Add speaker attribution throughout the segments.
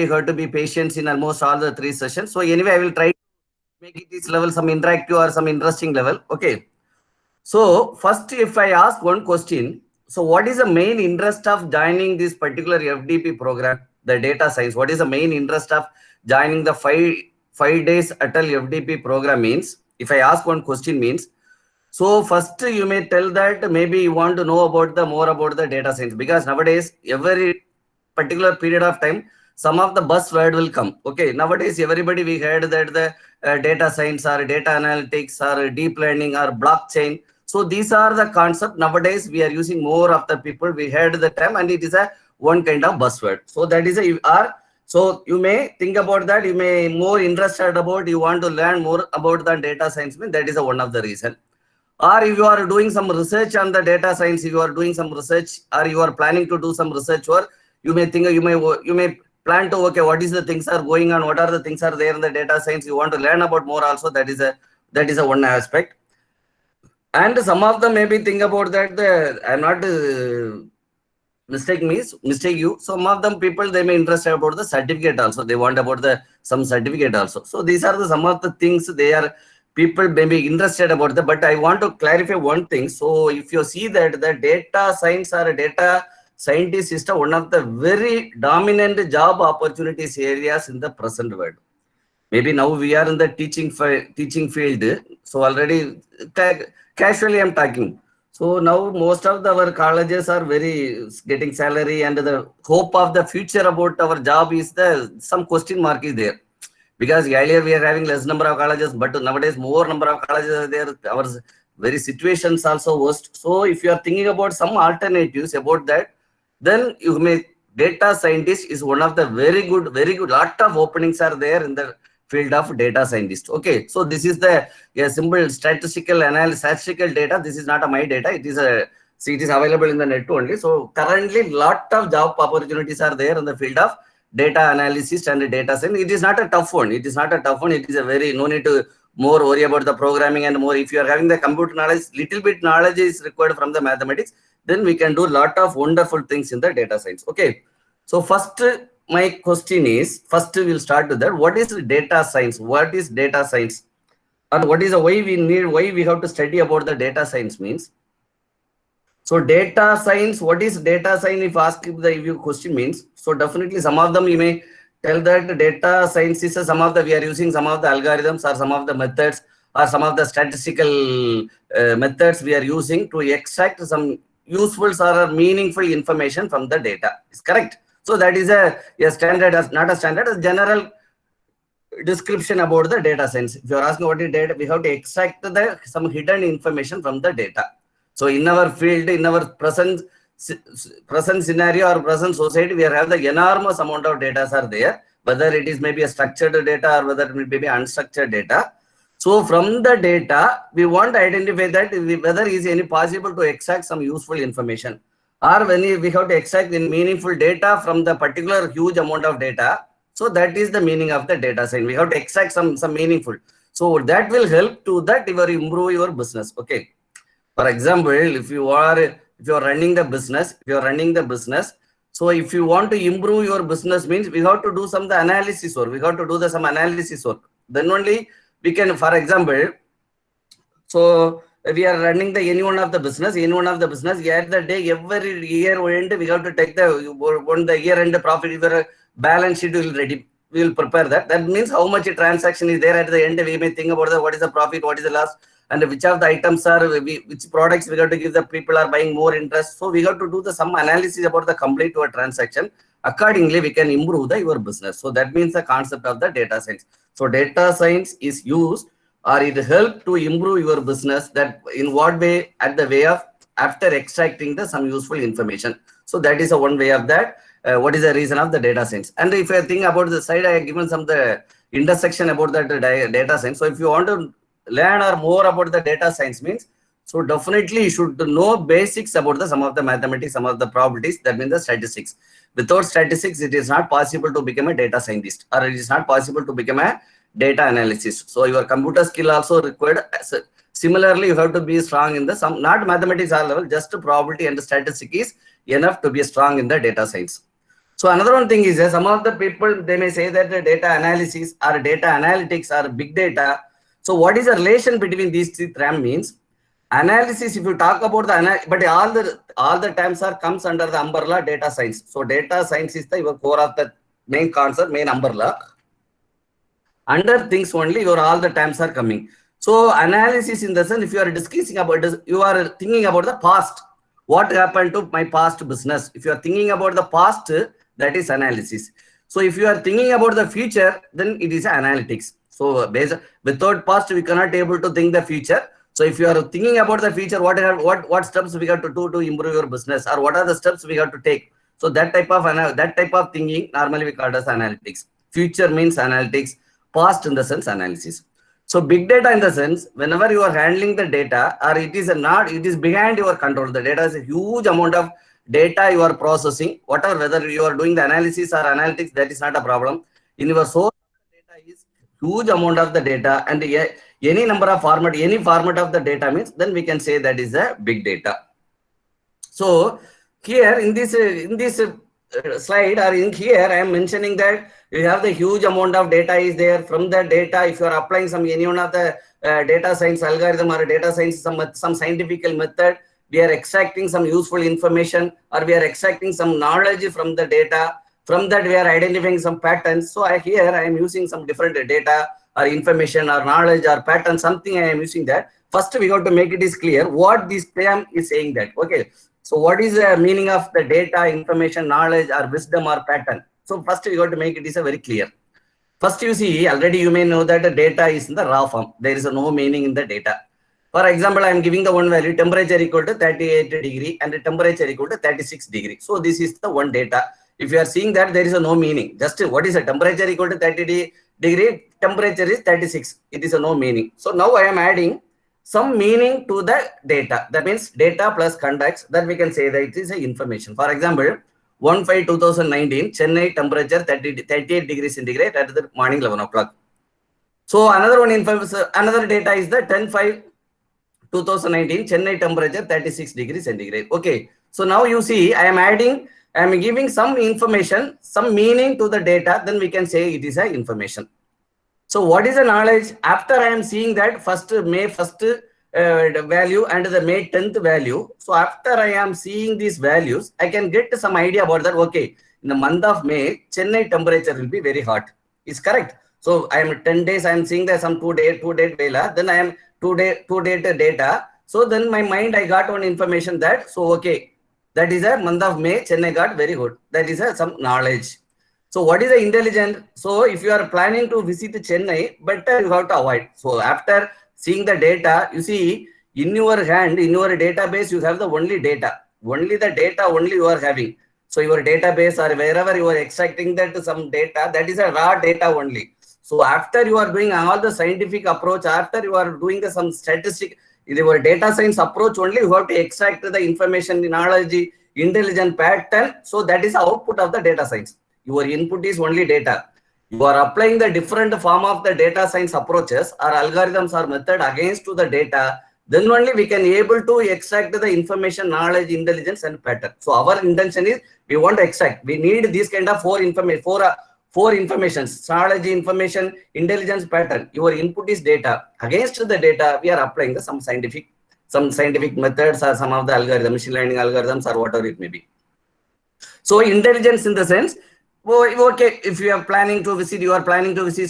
Speaker 1: you have to be patient in almost all the 3 sessions. So anyway, I will try to make it this level some interactive or some interesting level. Okay. So first, if I ask one question, so what is the main interest of joining this particular FDP program, the data science? What is the main interest of joining the five days Atal FDP program means? If I ask one question means, so first you may tell that maybe you want to know about the more about the data science, because nowadays every particular period of time some of the buzzword will come. Okay, nowadays everybody we heard that the data science or data analytics or deep learning or blockchain. So these are the concept nowadays we are using more of the people. We heard the term and it is a one kind of buzzword. So that is a or so you may think about that. You may more interested about, you want to learn more about the data science. That is a one of the reason. Or if you are doing some research on the data science, if you are doing some research or you are planning to do some research work, you may think, you may plan to, okay, what is the things are going on, what are the things are there in the data science, you want to learn about more also. That is a one aspect. And some of them maybe think about that I'm not mistake you. Some of them people, they may interested about the certificate also, they want about the some certificate also. So these are the some of the things they are people may be interested about that. But I want to clarify one thing. So if you see that the data science or data scientist is one of the very dominant job opportunities areas in the present world. Maybe now we are in the teaching field, so already casually I'm talking. So now most of our colleges are very getting salary, and the hope of the future about our job is the some question mark is there, because earlier we are having less number of colleges, but nowadays more number of colleges are there. Our very situations also worst. So if you are thinking about some alternatives about that, then you may data scientist is one of the very good lot of openings are there in the field of data scientist. Okay, so this is the simple statistical analysis, statistical data. This is not a my data, it is a, see, it is available in the net only. So currently lot of job opportunities are there in the field of data analysis and data science. It is not a tough one, it is not a tough one. It is a very, no need to more worry about the programming and more. If you are having the computer knowledge, little bit knowledge is required from the mathematics, then we can do a lot of wonderful things in the data science. Okay, so first my question is, first we'll start with that. What is data science? What is data science? And what is the why we have to study about the data science means? So data science, what is data science? If ask if the question means, so definitely some of them you may tell that data science is some of the, we are using some of the algorithms or some of the methods or some of the statistical methods we are using to extract some useful or meaningful information from the data. Is correct? So that is a standard, not a standard, a general description about the data science. If you are asking what is data, we have to extract the some hidden information from the data. So in our field, in our present scenario or present society, we have the enormous amount of data are there, whether it is maybe a structured data or whether it may be unstructured data. So from the data, we want to identify that whether is any possible to extract some useful information, or when we have to extract in meaningful data from the particular huge amount of data. So that is the meaning of the data science. We have to extract some meaningful. So that will help to that you improve your business. Okay. For example, if you are running the business, so if you want to improve your business means we have to do some the analysis work. We have to do some analysis work. Then only we can, for example, so we are running the any one of the business at the day, every year end we have to take the year end profit, your balance sheet will ready. We will prepare that. That means how much transaction is there at the end. We may think about what is the profit, what is the loss, and which of the items are, which products we got to give the people are buying more interest. So we have to do some analysis about the complete your transaction. Accordingly, we can improve your business. So that means the concept of the data science. So data science is used or it help to improve your business. That in what way? At the way of after extracting some useful information. So that is a one way of that. What is the reason of the data science? And if I think about the side, I have given some the intersection about that data science. So if you want to learn or more about the data science means, so definitely you should know basics about some of the mathematics, some of the probabilities, that means the statistics. Without statistics, it is not possible to become a data scientist, or it is not possible to become a data analysis. So your computer skill also required. Similarly, you have to be strong in the some, not mathematics level, just probability and statistic is enough to be strong in the data science. So another one thing is some of the people, they may say that the data analysis or data analytics or big data. So what is the relation between these three terms means? Analysis, if you talk about the but all the terms are comes under the umbrella data science. So data science is the your core of the main concept, main umbrella. Under things only your all the terms are coming. So analysis in the sense, if you are discussing about this, you are thinking about the past. What happened to my past business? If you are thinking about the past, that is analysis. So if you are thinking about the future, then it is analytics. So without past, we cannot able to think the future. So if you are thinking about the future, what steps we got to do to improve your business, or what are the steps we got to take? So that type of thinking normally we call as analytics. Future means analytics, past in the sense analysis. So big data in the sense, whenever you are handling the data, or it is behind your control. The data is a huge amount of data you are processing. Whatever, whether you are doing the analysis or analytics, that is not a problem. In your source data is huge amount of the data, and any number of format, any format of the data means, then we can say that is a big data. So here in this slide, or in here, I am mentioning that you have the huge amount of data is there. From the data, if you are applying any one of the data science algorithm or data science, some scientific method, we are extracting some useful information, or we are extracting some knowledge from the data. From that, we are identifying some patterns. So here I am using some different data or information or knowledge or pattern, something I am using that. First, we got to make it is clear what this term is saying that. Okay. So what is the meaning of the data, information, knowledge, or wisdom, or pattern? So first we got to make it is a very clear. First, you see, already you may know that the data is in the raw form. There is no meaning in the data. For example, I am giving the one value, temperature equal to 38 degree and the temperature equal to 36 degree. So this is the one data. If you are seeing that, there is no meaning. Just what is the temperature equal to 30 degree, temperature is 36. It is a no meaning. So now I am adding some meaning to the data. That means data plus context, that we can say that it is a information. For example, 1/5/2019, Chennai temperature 38 degrees centigrade at the morning 11 o'clock. So another data is the 10/5/2019, Chennai temperature 36 degrees centigrade. Okay. So now you see, I am giving some information, some meaning to the data, then we can say it is a information. So what is the knowledge? After I am seeing that May 1st value and the May 10th value. So after I am seeing these values, I can get some idea about that. Okay, in the month of May, Chennai temperature will be very hot. Is correct. So I am 10 days, I am seeing that some 2 date Vela, then I am 2 date data. So then my mind, I got one information that, so okay, that is a month of May, Chennai got very good. That is some knowledge. So what is the intelligent? So if you are planning to visit Chennai, better you have to avoid. So after seeing the data, you see in your hand, in your database, you have the only data. Only the data only you are having. So your database or wherever you are extracting that some data, that is a raw data only. So after you are doing all the scientific approach, after you are doing some statistic, your data science approach only, you have to extract the information, the knowledge, intelligent pattern. So that is the output of the data science. Your input is only data. You are applying the different form of the data science approaches or algorithms or method against to the data. Then only we can able to extract the information, knowledge, intelligence, and pattern. So our intention is we want to extract. We need these kind of four informations: knowledge, information, intelligence, pattern. Your input is data. Against the data, we are applying some scientific methods or some of the algorithms, machine learning algorithms, or whatever it may be. So intelligence in the sense, okay, if you are planning to visit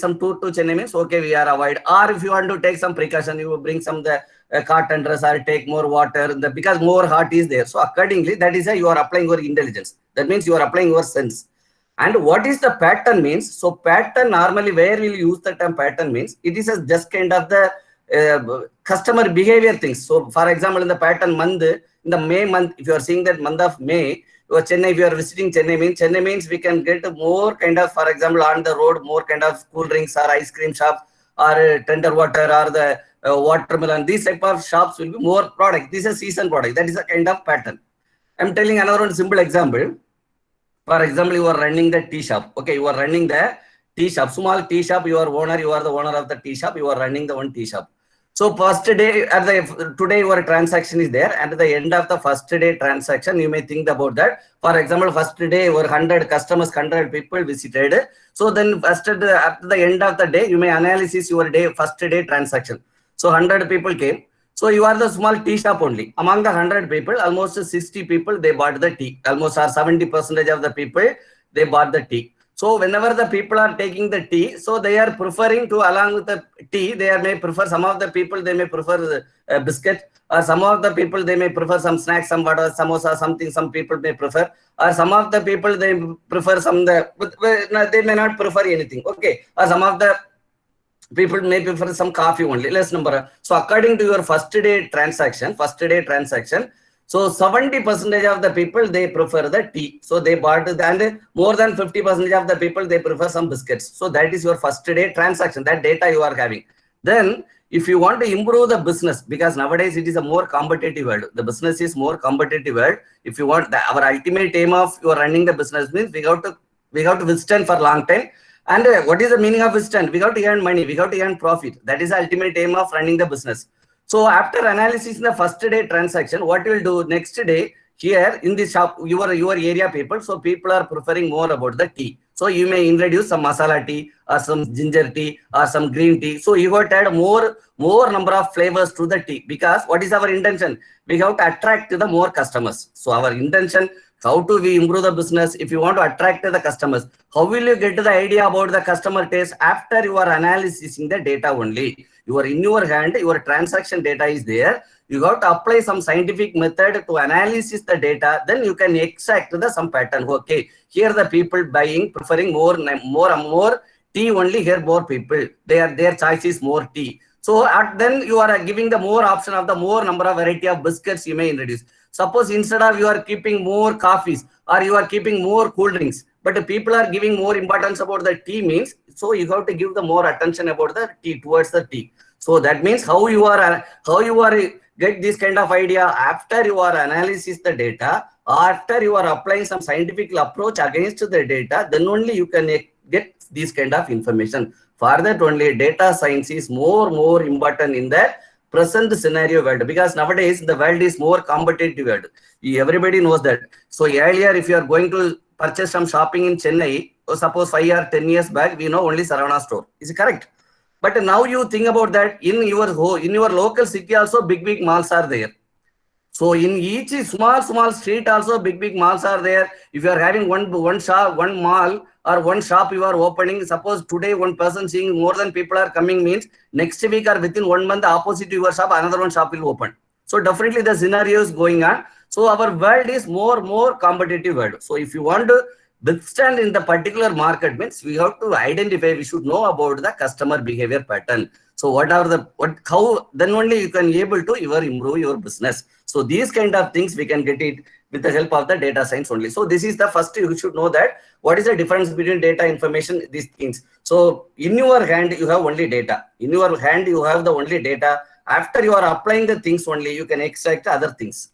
Speaker 1: some tour to Chennai means, okay, we are avoid. Or if you want to take some precaution, you will bring some the cotton dress or take more water, because more heart is there. So accordingly, that is you are applying your intelligence. That means you are applying your sense. And what is the pattern means? So pattern, normally where will you use the term pattern means, it is just kind of the customer behavior things. So for example, in the pattern month, in the May month, if you are seeing that month of May, Chennai, if you are visiting Chennai means we can get more kind of, for example, on the road, more kind of cool drinks or ice cream shops or tender water or the watermelon. These type of shops will be more product. This is a season product. That is a kind of pattern. I'm telling another one simple example. For example, you are running the tea shop. Okay, you are running the tea shop, small tea shop. You are the owner of the tea shop. You are running the one tea shop. So first day at the today your transaction is there, and at the end of the first day transaction, you may think about that. For example, first day your 100 customers, 100 people visited. So then first at the end of the day, you may analysis your day first day transaction. So 100 people came. So you are the small tea shop only. Among the 100 people, almost 60 people they bought the tea. Almost 70% of the people they bought the tea. So whenever the people are taking the tea, so they are preferring to along with the tea, they are may prefer, some of the people they may prefer biscuit, or some of the people they may prefer some snacks, some water, samosa, something some people may prefer, or some of the people they prefer they may not prefer anything. Okay, or some of the people may prefer some coffee only, less number. So according to your first day transaction, so 70% of the people they prefer the tea. So they bought and more than 50% of the people they prefer some biscuits. So that is your first day transaction, that data you are having. Then if you want to improve the business, because nowadays it is a more competitive world, the business is more competitive world. If you want our ultimate aim of you are running the business means we have to withstand for long time. And what is the meaning of withstand? We have to earn money, we have to earn profit. That is the ultimate aim of running the business. So after analysis in the first day transaction, what you will do next day here in the shop, your area people, so people are preferring more about the tea. So you may introduce some masala tea or some ginger tea or some green tea. So you have to add more number of flavors to the tea, because what is our intention? We have to attract the more customers. So our intention, how do we improve the business? If you want to attract the customers, how will you get the idea about the customer taste? After you are analyzing the data only. You are in your hand, your transaction data is there. You have to apply some scientific method to analysis the data. Then you can extract the some pattern. Okay, here the people buying, preferring more tea only. Here more people, their choice is more tea. So then you are giving the more option of the more number of variety of biscuits you may introduce. Suppose instead of you are keeping more coffees or you are keeping more cool drinks, but the people are giving more importance about the tea means, so you have to give the more attention about the tea, towards the tea. So that means how you are get this kind of idea after you are analysis the data, after you are applying some scientific approach against the data, then only you can get this kind of information. For that only data science is more important in the present scenario world, because nowadays the world is more competitive world. Everybody knows that. So earlier, if you are going to purchase some shopping in Chennai, or suppose 5 or 10 years back, we know only Saravana store. Is it correct? But now you think about that in your local city also big malls are there. So in each small street also big malls are there. If you are having one shop, one mall or one shop you are opening, suppose today one person seeing more than people are coming means next week or within 1 month opposite your shop another one shop will open. So definitely the scenario is going on. So our world is more competitive world. So if you want to withstand in the particular market means we have to identify, we should know about the customer behavior pattern. So how then only you can able to improve your business. So these kind of things we can get it with the help of the data science only. So this is the first, you should know that what is the difference between data, information, these things. So in your hand you have only data. In your hand you have the only data. After you are applying the things only, you can extract other things.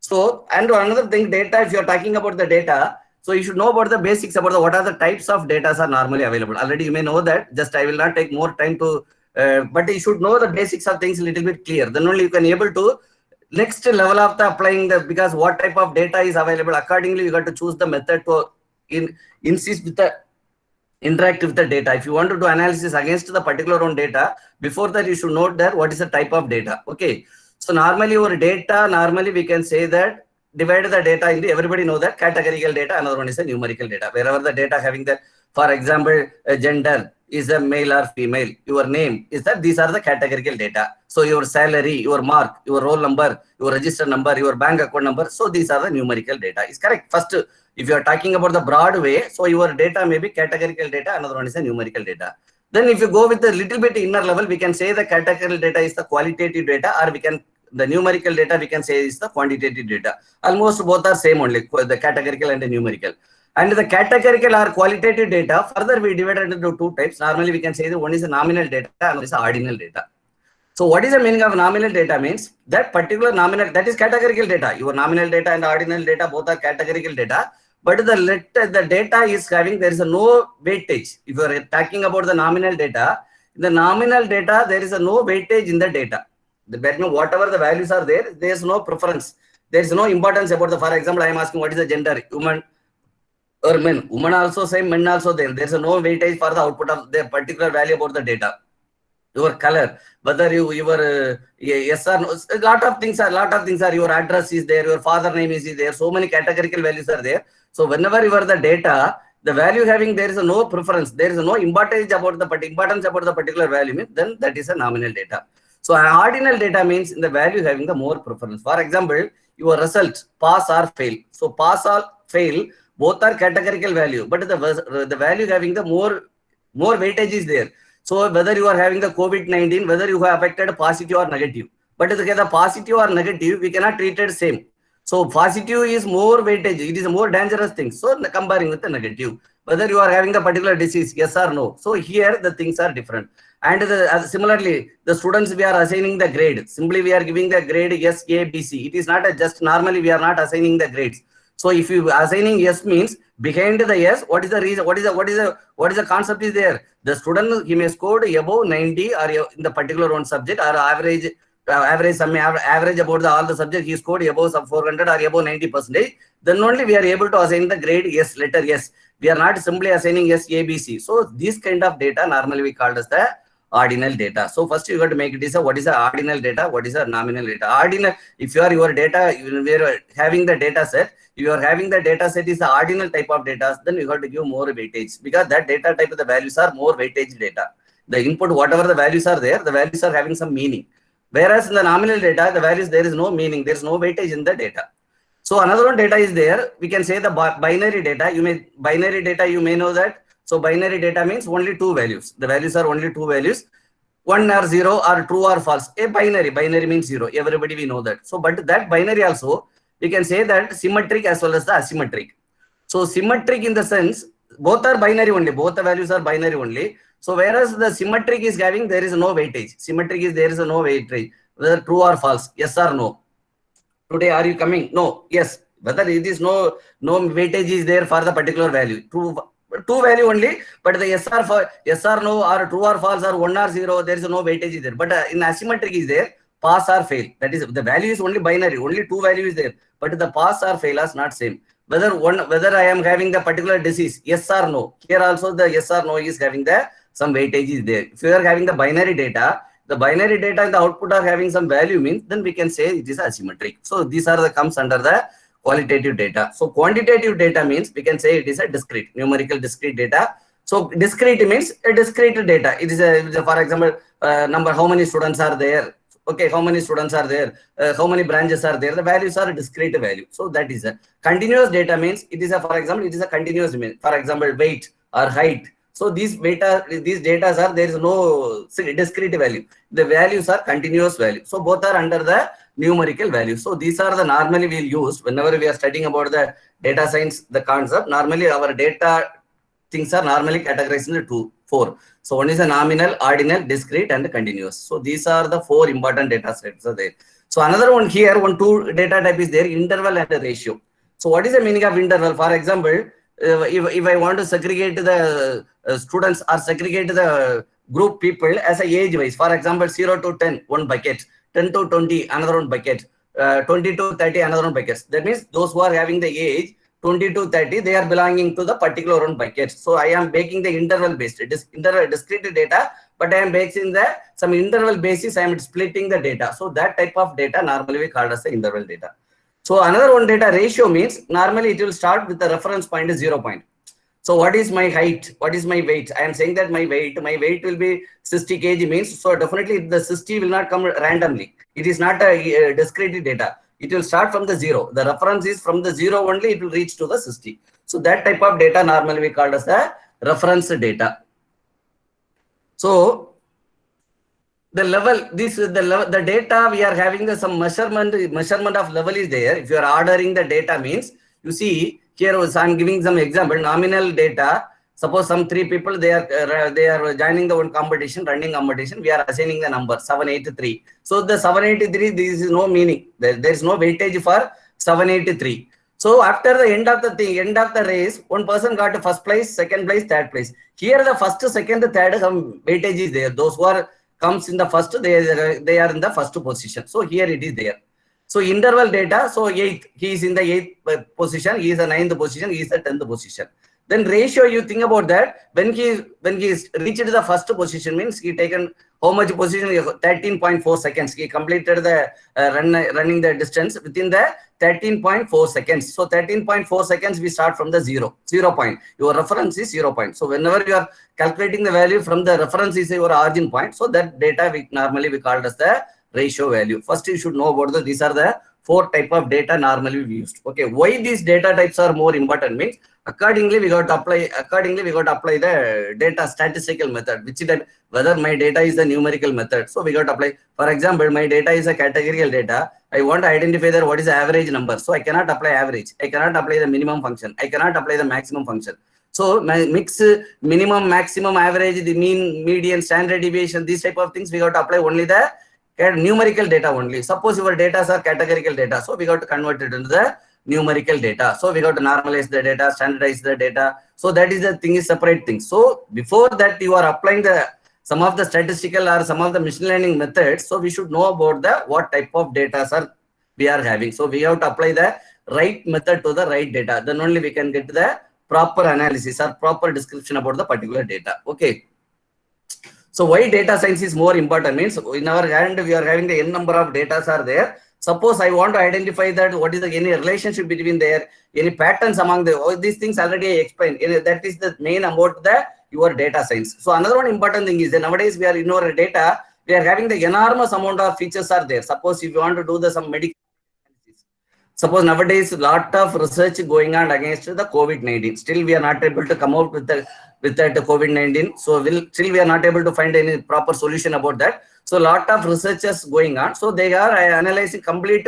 Speaker 1: So, and another thing, data, if you are talking about the data, so you should know about the basics about what are the types of data are normally available. Already you may know that, just I will not take more time to, but you should know the basics of things a little bit clear. Then only you can able to next level of the applying the, because what type of data is available, accordingly you got to choose the method to insist with the interact with the data. If you want to do analysis against the particular own data, before that you should note that what is the type of data. Okay, so normally your data, normally we can say that divide the data into, everybody know that categorical data, another one is a numerical data. Wherever the data having the, for example, gender is a male or female, your name is that, these are the categorical data. So your salary, your mark, your roll number, your register number, your bank account number, so these are the numerical data. Is correct. First, if you are talking about the broad way, so your data may be categorical data, another one is a numerical data. Then if you go with the little bit inner level, we can say the categorical data is the qualitative data, or we can, the numerical data we can say is the quantitative data. Almost both are same only, the categorical and the numerical. And the categorical or qualitative data, further we divided into two types. Normally we can say that one is a nominal data and one is ordinal data. So what is the meaning of nominal data means? That particular nominal, that is categorical data. Your nominal data and ordinal data both are categorical data. But the data is having, there is a no weightage. If you are talking about the nominal data, In the nominal data, there is no weightage in the data. That means whatever the values are there, there is no preference. There is no importance about the, for example, I am asking what is the gender, woman or men. Woman also same, men also there. There is no weightage for the output of the particular value about the data. Your color, whether your yes or no, a lot of things are, your address is there, your father name is there, so many categorical values are there. So whenever you are the data, the value having, there is no preference, there is no importance about the particular value, means then that is a nominal data. So an ordinal data means in the value having the more preference. For example, your result pass or fail. So pass or fail, both are categorical value, but the value having the more weightage is there. So whether you are having the COVID-19, whether you have affected positive or negative, but the positive or negative, we cannot treat it same. So positive is more weightage, it is a more dangerous thing. So comparing with the negative, whether you are having the particular disease, yes or no. So here the things are different. And similarly, the students, we are assigning the grade. Simply we are giving the grade S, A, B, C. It is not a just normally we are not assigning the grades. So if you assigning S means behind the S, what is the reason? What is the concept is there? The student, he may score above 90 or in the particular one subject, or average about all the subjects he scored above some 400 or above 90%. Then only we are able to assign the grade S, letter S. We are not simply assigning S, A, B, C. So this kind of data normally we call as the ordinal data. So first you got to make it is what is the ordinal data, what is the nominal data. Ordinal, if you are your data, we are having the data set, you are having the data set is the ordinal type of data, then you have to give more weightage, because that data type of the values are more weightage data. The input, whatever the values are there, the values are having some meaning. Whereas in the nominal data, the values, there is no meaning, there is no weightage in the data. So another one data is there. We can say the binary data. You may know that. So binary data means only two values. The values are only two values, 1 or 0 or true or false. A binary means 0. Everybody we know that. So but that binary also, we can say that symmetric as well as the asymmetric. So symmetric in the sense, both are binary only. Both the values are binary only. So whereas the symmetric is having, there is no weightage. Symmetric is, there is no weightage. Whether true or false, yes or no. Today are you coming? No. Yes. Whether it is no weightage is there for the particular value. Two value only, but the yes or no or true or false or 1 or 0, there is no weightage is there. But in asymmetric is there, pass or fail. That is, the value is only binary, only two value is there, but the pass or fail is not same. Whether I am having the particular disease, yes or no. Here also the yes or no is having the some weightage is there. If you are having the binary data and the output are having some value, means then we can say it is asymmetric. So these are the comes under the qualitative data. So quantitative data means we can say it is a discrete, numerical discrete data. So discrete means a discrete data. It is a for example, number, how many students are there? Okay, how many students are there? How many branches are there? The values are a discrete value. So that is a continuous data means it is a, for example, it is a continuous mean. For example, weight or height. So these data are, there is no discrete value. The values are continuous value. So both are under the numerical value. So these are the normally we'll use whenever we are studying about the data science, the concept. Normally our data things are normally categorized into four. So one is a nominal, ordinal, discrete, and continuous. So these are the four important data sets are there. So another one here, two data type is there, interval and the ratio. So what is the meaning of interval? For example, if I want to segregate the students or segregate the group people as a age wise, for example, 0 to 10, one bucket, 10 to 20, another one bucket, 20 to 30, another one bucket. That means those who are having the age 20 to 30, they are belonging to the particular one bucket. So I am making the interval based, it is discrete data, but I am basing the some interval basis, I am splitting the data. So that type of data normally we call as the interval data. So another one data ratio means normally it will start with the reference point is 0 point. So what is my height? What is my weight? I am saying that my weight will be 60 kg means, so definitely the 60 will not come randomly. It is not a discrete data. It will start from the 0. The reference is from the 0 only, it will reach to the 60. So that type of data normally we call as the reference data. So the level, the data we are having the some measurement of level is there. If you are ordering the data means, you see here I am giving some example. Nominal data, suppose some 3 people they are joining the one competition, running competition. We are assigning the number 783. So the 783, there is no meaning. There is no weightage for 783. So after the end of the thing, end of the race, one person got first place, second place, third place. Here the first, second, third, some weightage is there. Those who are comes in the first, they are in the first position. So here it is there. So interval data, so eighth, he is in the eighth position, he is the ninth position, he is the 10th position. Then ratio, you think about that, when he is reached the first position, means he taken how much position? 13.4 seconds. He completed the running the distance within the 13.4 seconds. So 13.4 seconds, we start from the 0 point. Your reference is 0 point. So whenever you are calculating the value from the reference is your origin point. So that data we normally call as the ratio value. First, you should know about these are the 4 type of data normally we used. Okay, why these data types are more important means accordingly we got to apply the data statistical method, which type, whether my data is the numerical method. So we got to apply, for example, my data is a categorical data. I want to identify that what is the average number. So I cannot apply average. I cannot apply the minimum function. I cannot apply the maximum function. So my mix minimum, maximum, average, the mean, median, standard deviation, these type of things we got to apply only the numerical data only. Suppose your data are categorical data, so we got to convert it into the numerical data. So we got to normalize the data, standardize the data. So that is the thing, is separate things. So before that you are applying the some of the statistical or some of the machine learning methods. So we should know about the what type of data are we are having. So we have to apply the right method to the right data. Then only we can get the proper analysis or proper description about the particular data. Okay. So why data science is more important means in our hand we are having the n number of data are there. Suppose I want to identify that what is the any relationship between there, any patterns among the all these things already I explained. That is the main about the your data science. So another one important thing is that nowadays we are in our data, we are having the enormous amount of features are there. Suppose if you want to do the some medical analysis. Suppose nowadays a lot of research going on against the COVID-19. Still we are not able to come out with the that COVID-19. So still we are not able to find any proper solution about that. So a lot of researchers going on. So they are analyzing complete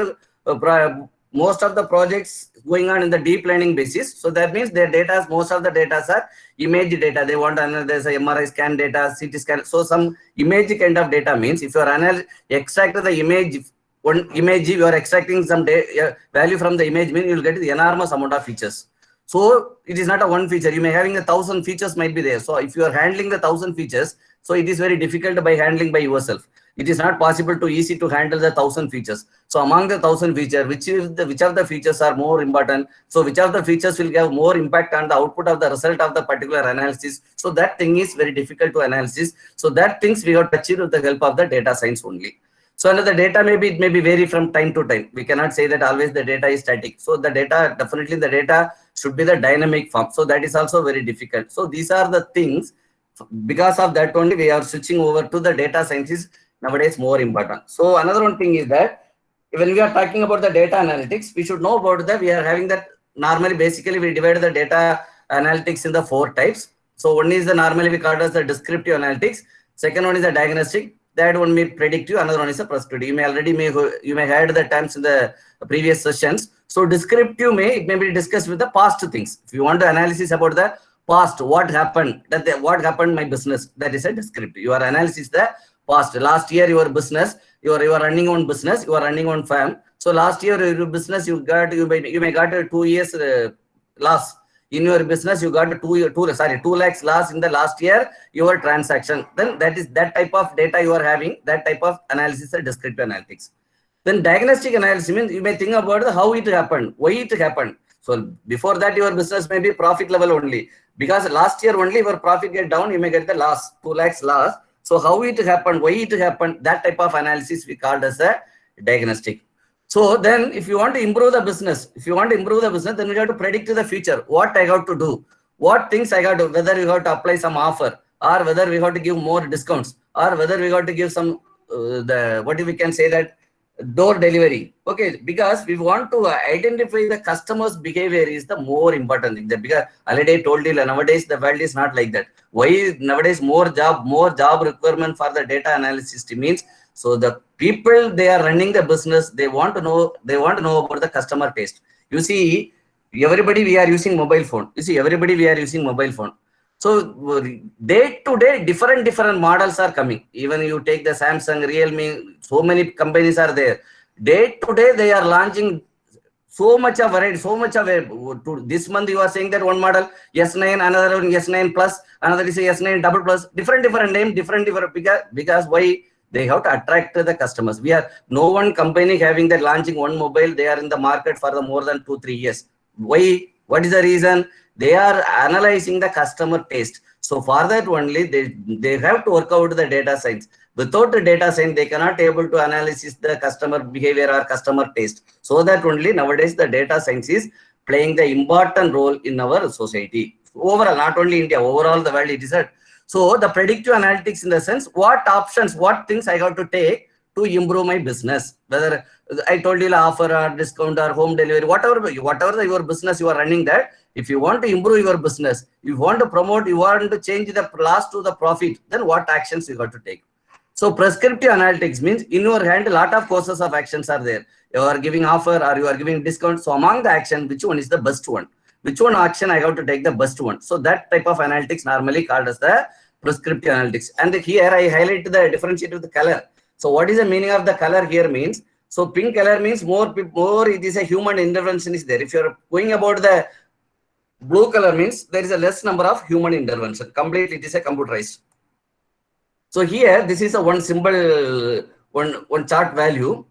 Speaker 1: most of the projects going on in the deep learning basis. So that means their data, most of the data are image data. They want to analyze MRI scan data, CT scan. So some image kind of data means if you are extract the image, one image, you are extracting some value from the image, means you will get the enormous amount of features. So it is not a one feature. You may having 1,000 features might be there. So if you are handling the 1,000 features, so it is very difficult by handling by yourself. It is not possible to easy to handle the 1,000 features. So among the 1,000 features, which of the features are more important? So which of the features will have more impact on the output of the result of the particular analysis? So that thing is very difficult to analysis. So that things we have to achieve with the help of the data science only. So another data it may be vary from time to time. We cannot say that always the data is static. So the data, definitely the data should be the dynamic form. So that is also very difficult. So these are the things, because of that only we are switching over to the data science is nowadays more important. So another one thing is that when we are talking about the data analytics, we should know about that we are having that normally basically we divide the data analytics in the 4 types. So one is the normally we call it as the descriptive analytics. Second one is the diagnostic. That one may predictive, another one is a prescriptive. You may heard the terms in the previous sessions. So descriptive it may be discussed with the past things. If you want to analysis about the past, what happened, what happened my business, that is a descriptive. Your analysis the past. Last year your business, you are running on business, you are running on firm. So last year your business you may got a 2 years loss. In your business you got 2 lakhs loss in the last year your transaction. Then that is that type of data you are having, that type of analysis is descriptive analytics. Then diagnostic analysis means you may think about how it happened, why it happened. So before that your business may be profit level only, because last year only your profit get down, you may get the loss, 2 lakhs loss. So how it happened, why it happened, that type of analysis we called as a diagnostic. So then if you want to improve the business, then we have to predict the future. What I have to do, what things I got to, whether we have to apply some offer, or whether we have to give more discounts, or whether we have to give some, what we can say that door delivery. Okay, because we want to identify the customer's behavior is the more important thing. Because already I told you nowadays the world is not like that. Why nowadays more job requirement for the data analysis means, so the people they are running the business, they want to know about the customer taste. You see, everybody we are using mobile phone. So day to day different models are coming. Even you take the Samsung, Realme, so many companies are there. Day to day they are launching so much of variety, so much of this month you are saying that one model S9, another one S9 plus, another is S9 double plus, different name, different because why? They have to attract the customers. We are no one company having that launching one mobile. They are in the market for the more than 2-3 years. Why? What is the reason? They are analyzing the customer taste. So for that only they have to work out the data science. Without the data science, they cannot able to analyze the customer behavior or customer taste. So that only nowadays the data science is playing the important role in our society. Overall, not only India, overall the world it is a. So the predictive analytics in the sense, what options, what things I have to take to improve my business. Whether I told you offer or discount or home delivery, whatever your business you are running that, if you want to improve your business, you want to promote, you want to change the loss to the profit, then what actions you got to take? So prescriptive analytics means in your hand, a lot of courses of actions are there. You are giving offer or you are giving discount. So among the action, which one is the best one? Which one action I have to take the best one? So that type of analytics normally called as the prescriptive analytics. And here I highlight the differentiate with the color. So what is the meaning of the color here means? So pink color means more it is a human intervention is there. If you're going about the blue color means there is a less number of human intervention. Completely it is a computerized. So here, this is a one symbol, one chart value,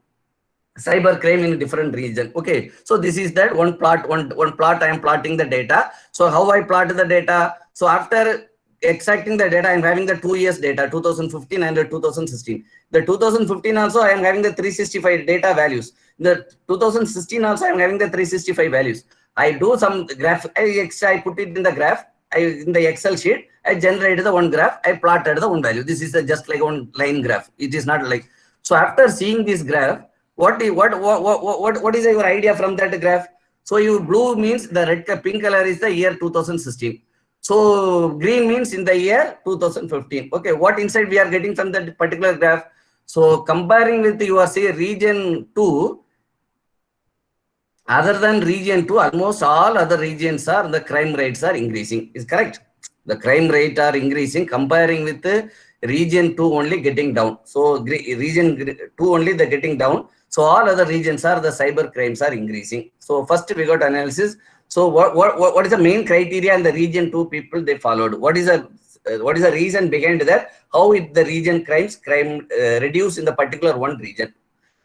Speaker 1: cyber crime in a different region. Okay, so this is that one plot. I am plotting the data. So how I plot the data? So after extracting the data, I am having the 2 years data, 2015 and 2016. The 2015 also I am having the 365 data values. The 2016 also I am having the 365 values. I do some graph. I put it in the graph. In the Excel sheet, I generated the one graph, I plotted the one value. This is just like one line graph. It is not like, so after seeing this graph, what is your idea from that graph? So you blue means the pink color is the year 2016. So green means in the year 2015. Okay, what insight we are getting from that particular graph? So comparing with your say region 2, other than region 2, almost all other regions are the crime rates are increasing. Is correct? The crime rate are increasing comparing with the region 2 only getting down. So region 2 only the getting down. So all other regions are the cyber crimes are increasing. So first we got analysis. So what is the main criteria and the region 2 people they followed? What is the reason behind that? How the region crime reduce in the particular one region?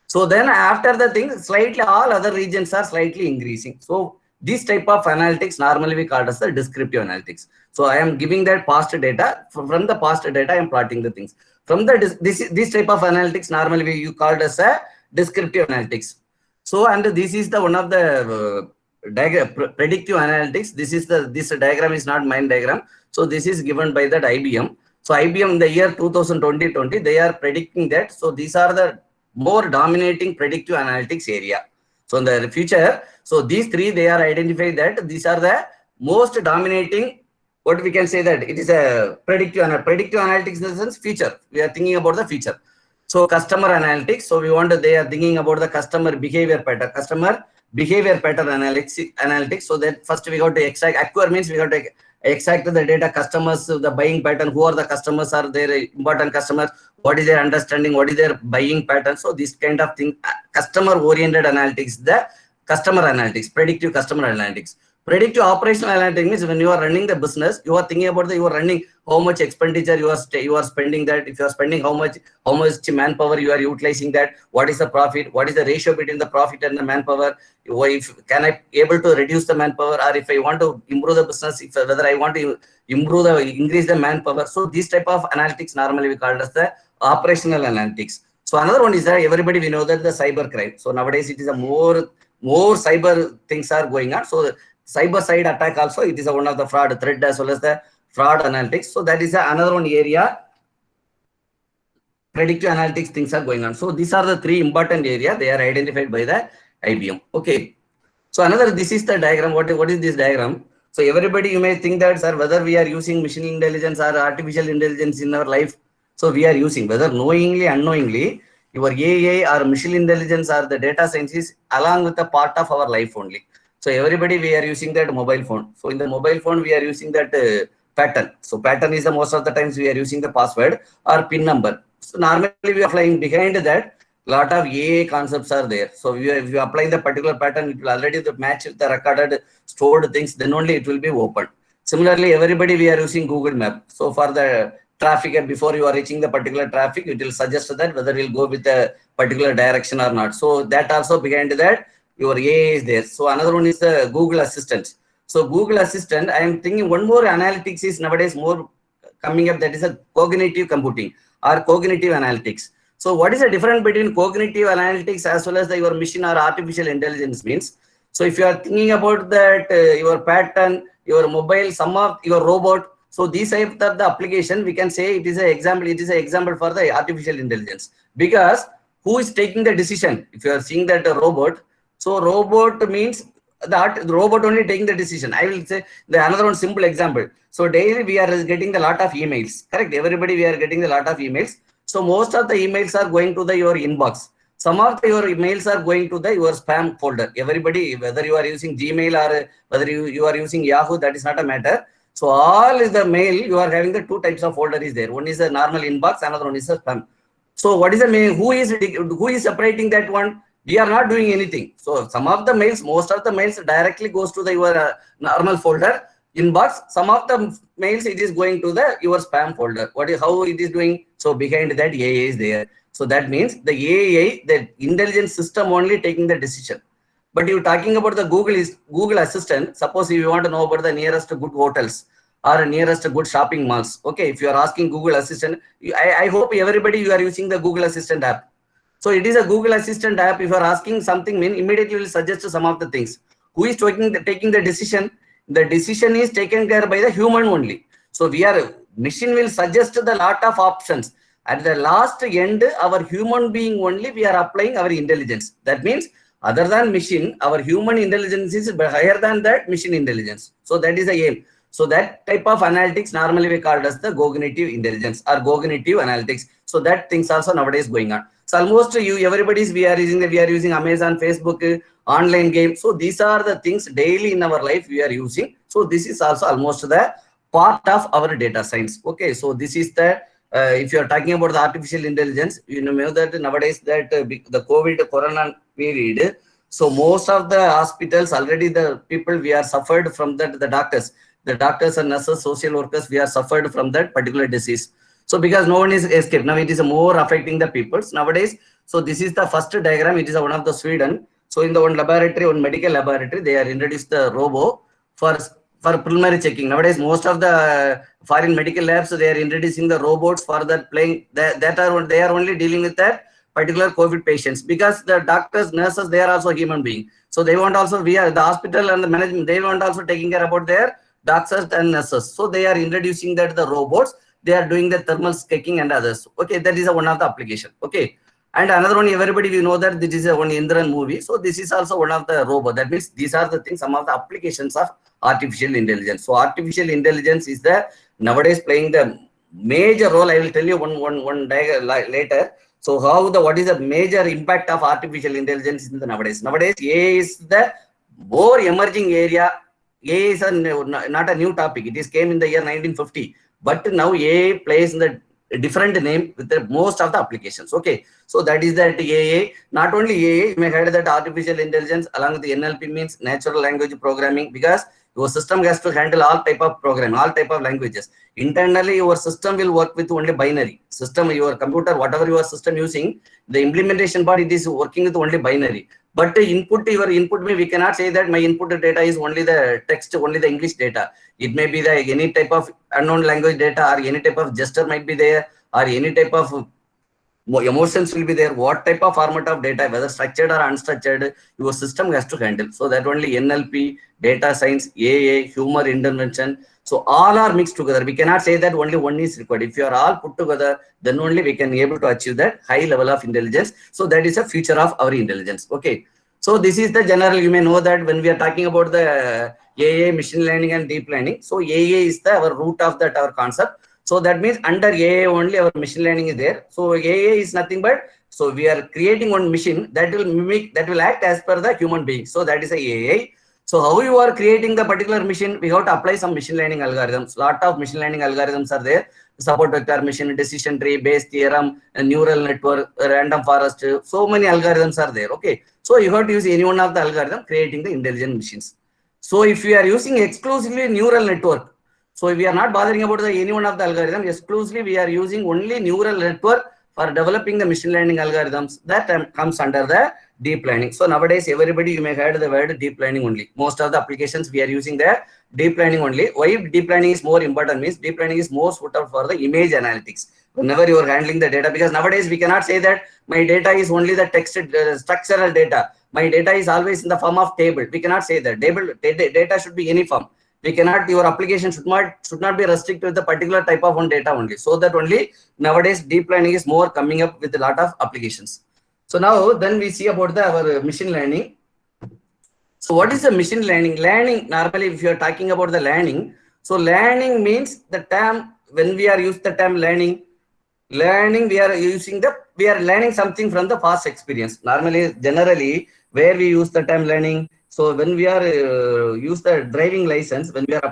Speaker 1: So then after the thing, slightly all other regions are slightly increasing. So this type of analytics normally we call as the descriptive analytics. So I am giving that past data. From the past data, I am plotting the things. From the this type of analytics normally you called as a descriptive analytics. So and this is the one of the diagram predictive analytics. This diagram is not mine diagram. So this is given by that IBM. So IBM in the year 2020 they are predicting that. So these are the more dominating predictive analytics area. So in the future, so these three they are identified that these are the most dominating. What we can say that it is a predictive analytics in the sense future. We are thinking about the future. So customer analytics. So they are thinking about the customer behavior pattern. Analytics. So that first we got to acquire means we got to extract the data customers, the buying pattern, who are the customers, are their important customers, what is their understanding, what is their buying pattern. So this kind of thing, customer oriented analytics, the customer analytics, predictive customer analytics. Predictive operational analytics means when you are running the business, you are thinking about you are running how much expenditure you are spending, that if you are spending how much manpower you are utilizing, that what is the profit, what is the ratio between the profit and the manpower, if can I able to reduce the manpower, or if I want to improve the business, whether I want to increase the manpower. So this type of analytics normally we call as the operational analytics. So another one is that everybody we know that the cyber crime. So nowadays it is a more cyber things are going on. So cyber side attack also, it is one of the fraud threat as well as the fraud analytics. So that is another one area predictive analytics things are going on. So these are the three important areas they are identified by the IBM. Okay. So another, this is the diagram. What is this diagram? So everybody you may think that, sir, whether we are using machine intelligence or artificial intelligence in our life. So we are using, whether knowingly, unknowingly, your AI or machine intelligence or the data sciences along with the part of our life only. So everybody we are using that mobile phone. So in the mobile phone we are using that pattern. So pattern is the most of the times we are using the password or PIN number. So normally we are flying behind that. Lot of AA concepts are there. So if you apply the particular pattern, it will already match with the recorded stored things, then only it will be open. Similarly, everybody we are using Google Map. So for the traffic, and before you are reaching the particular traffic, it will suggest that whether you'll go with a particular direction or not. So that also behind that, your AA is there. So another one is the Google Assistant. So Google Assistant, I am thinking one more analytics is nowadays more coming up, that is a cognitive computing or cognitive analytics. So what is the difference between cognitive analytics as well as your machine or artificial intelligence means? So if you are thinking about that, your pattern, your mobile, some of your robot, so these type of the application, we can say it is an example. It is an example for the artificial intelligence, because who is taking the decision? If you are seeing that a robot, so robot means that the robot only taking the decision. I will say the another one simple example. So daily we are getting the lot of emails, correct? Everybody we are getting the lot of emails. So most of the emails are going to the your inbox. Some of your emails are going to the your spam folder. Everybody, whether you are using Gmail or whether you are using Yahoo, that is not a matter. So all is the mail, you are having the two types of folder is there. One is a normal inbox, another one is a spam. So what is the mail? Who is separating that one? We are not doing anything. So some of the mails, most of the mails directly goes to the your normal folder inbox. Some of the mails it is going to the your spam folder. What is how it is doing? So behind that AA is there. So that means the AA, the intelligence system only taking the decision. But you talking about the Google Assistant. Suppose if you want to know about the nearest good hotels or nearest good shopping malls. Okay, if you are asking Google Assistant, I hope everybody you are using the Google Assistant app. So it is a Google Assistant app. If you are asking something, mean immediately will suggest some of the things. Who is taking the decision? The decision is taken care by the human only. So machine will suggest the lot of options. At the last end, our human being only we are applying our intelligence. That means other than machine, our human intelligence is higher than that machine intelligence. So that is the aim. So that type of analytics normally we call as the cognitive intelligence or cognitive analytics. So that things also nowadays going on. So almost we are using Amazon, Facebook, online games. So these are the things daily in our life we are using. So this is also almost the part of our data science. Okay, so this is the if you are talking about the artificial intelligence, you know that nowadays that the COVID corona period, so most of the hospitals already the people we are suffered from that, the doctors and nurses, social workers, we are suffered from that particular disease. So because no one is escaped, now it is more affecting the peoples nowadays. So this is the first diagram. It is one of the Sweden. So in the one laboratory, one medical laboratory, they are introduced the robo for preliminary checking. Nowadays, most of the foreign medical labs, they are introducing the robots for that playing. They are only dealing with that particular COVID patients, because the doctors, nurses, they are also human beings. So they want also, we are the hospital and the management, they want also taking care about their doctors and nurses. So they are introducing that the robots, they are doing the thermal checking and others. Okay, that is one of the application. Okay. And another one, everybody we know that this is one Indran movie. So this is also one of the robot. That means these are the things, some of the applications of artificial intelligence. So artificial intelligence is the nowadays playing the major role. I will tell you one later. So what is the major impact of artificial intelligence in the nowadays? Nowadays, AI is the more emerging area. AI is not a new topic. It is came in the year 1950. But now AI plays in the different name with the most of the applications. Okay, so that is that AA. Not only AA, you may heard that artificial intelligence along with the NLP means natural language programming, because your system has to handle all type of programming, all type of languages. Internally, your system will work with only binary system. Your computer, whatever your system using, the implementation part, it is working with only binary. But your input, we cannot say that my input data is only the text, only the English data. It may be the any type of unknown language data, or any type of gesture might be there, or any type of emotions will be there. What type of format of data, whether structured or unstructured, your system has to handle. So that only NLP, data science, AA, humor intervention. So all are mixed together. We cannot say that only one is required. If you are all put together, then only we can be able to achieve that high level of intelligence. So that is a feature of our intelligence. Okay. So this is the general, you may know that when we are talking about the AA, machine learning and deep learning. So AA is our root of that our concept. So that means under AA only our machine learning is there. So AA is nothing but, so we are creating one machine that will mimic, that will act as per the human being. So that is a AA. So how you are creating the particular machine, we have to apply some machine learning algorithms. Lot of machine learning algorithms are there. Support vector machine, decision tree, Bayes theorem, neural network, random forest. So many algorithms are there. Okay. So you have to use any one of the algorithm creating the intelligent machines. So if you are using exclusively neural network, so we are not bothering about the any one of the algorithm, exclusively we are using only neural network for developing the machine learning algorithms, that comes under the deep learning. So nowadays everybody, you may have heard the word deep learning only. Most of the applications we are using the deep learning only. Why deep learning is more important means deep learning is more suitable for the image analytics. Whenever you are handling the data, because nowadays we cannot say that my data is only the text structural data. My data is always in the form of table. We cannot say that. Data should be any form. We cannot, your application should not be restricted with the particular type of one data only. So that only nowadays deep learning is more coming up with a lot of applications. So now then we see about our machine learning. So what is the machine learning? Learning, normally if you are talking about the learning, so learning means the term, when we are using the term learning, we are learning something from the past experience. Normally, generally, where we use the term learning. So when we are use the driving license, when we are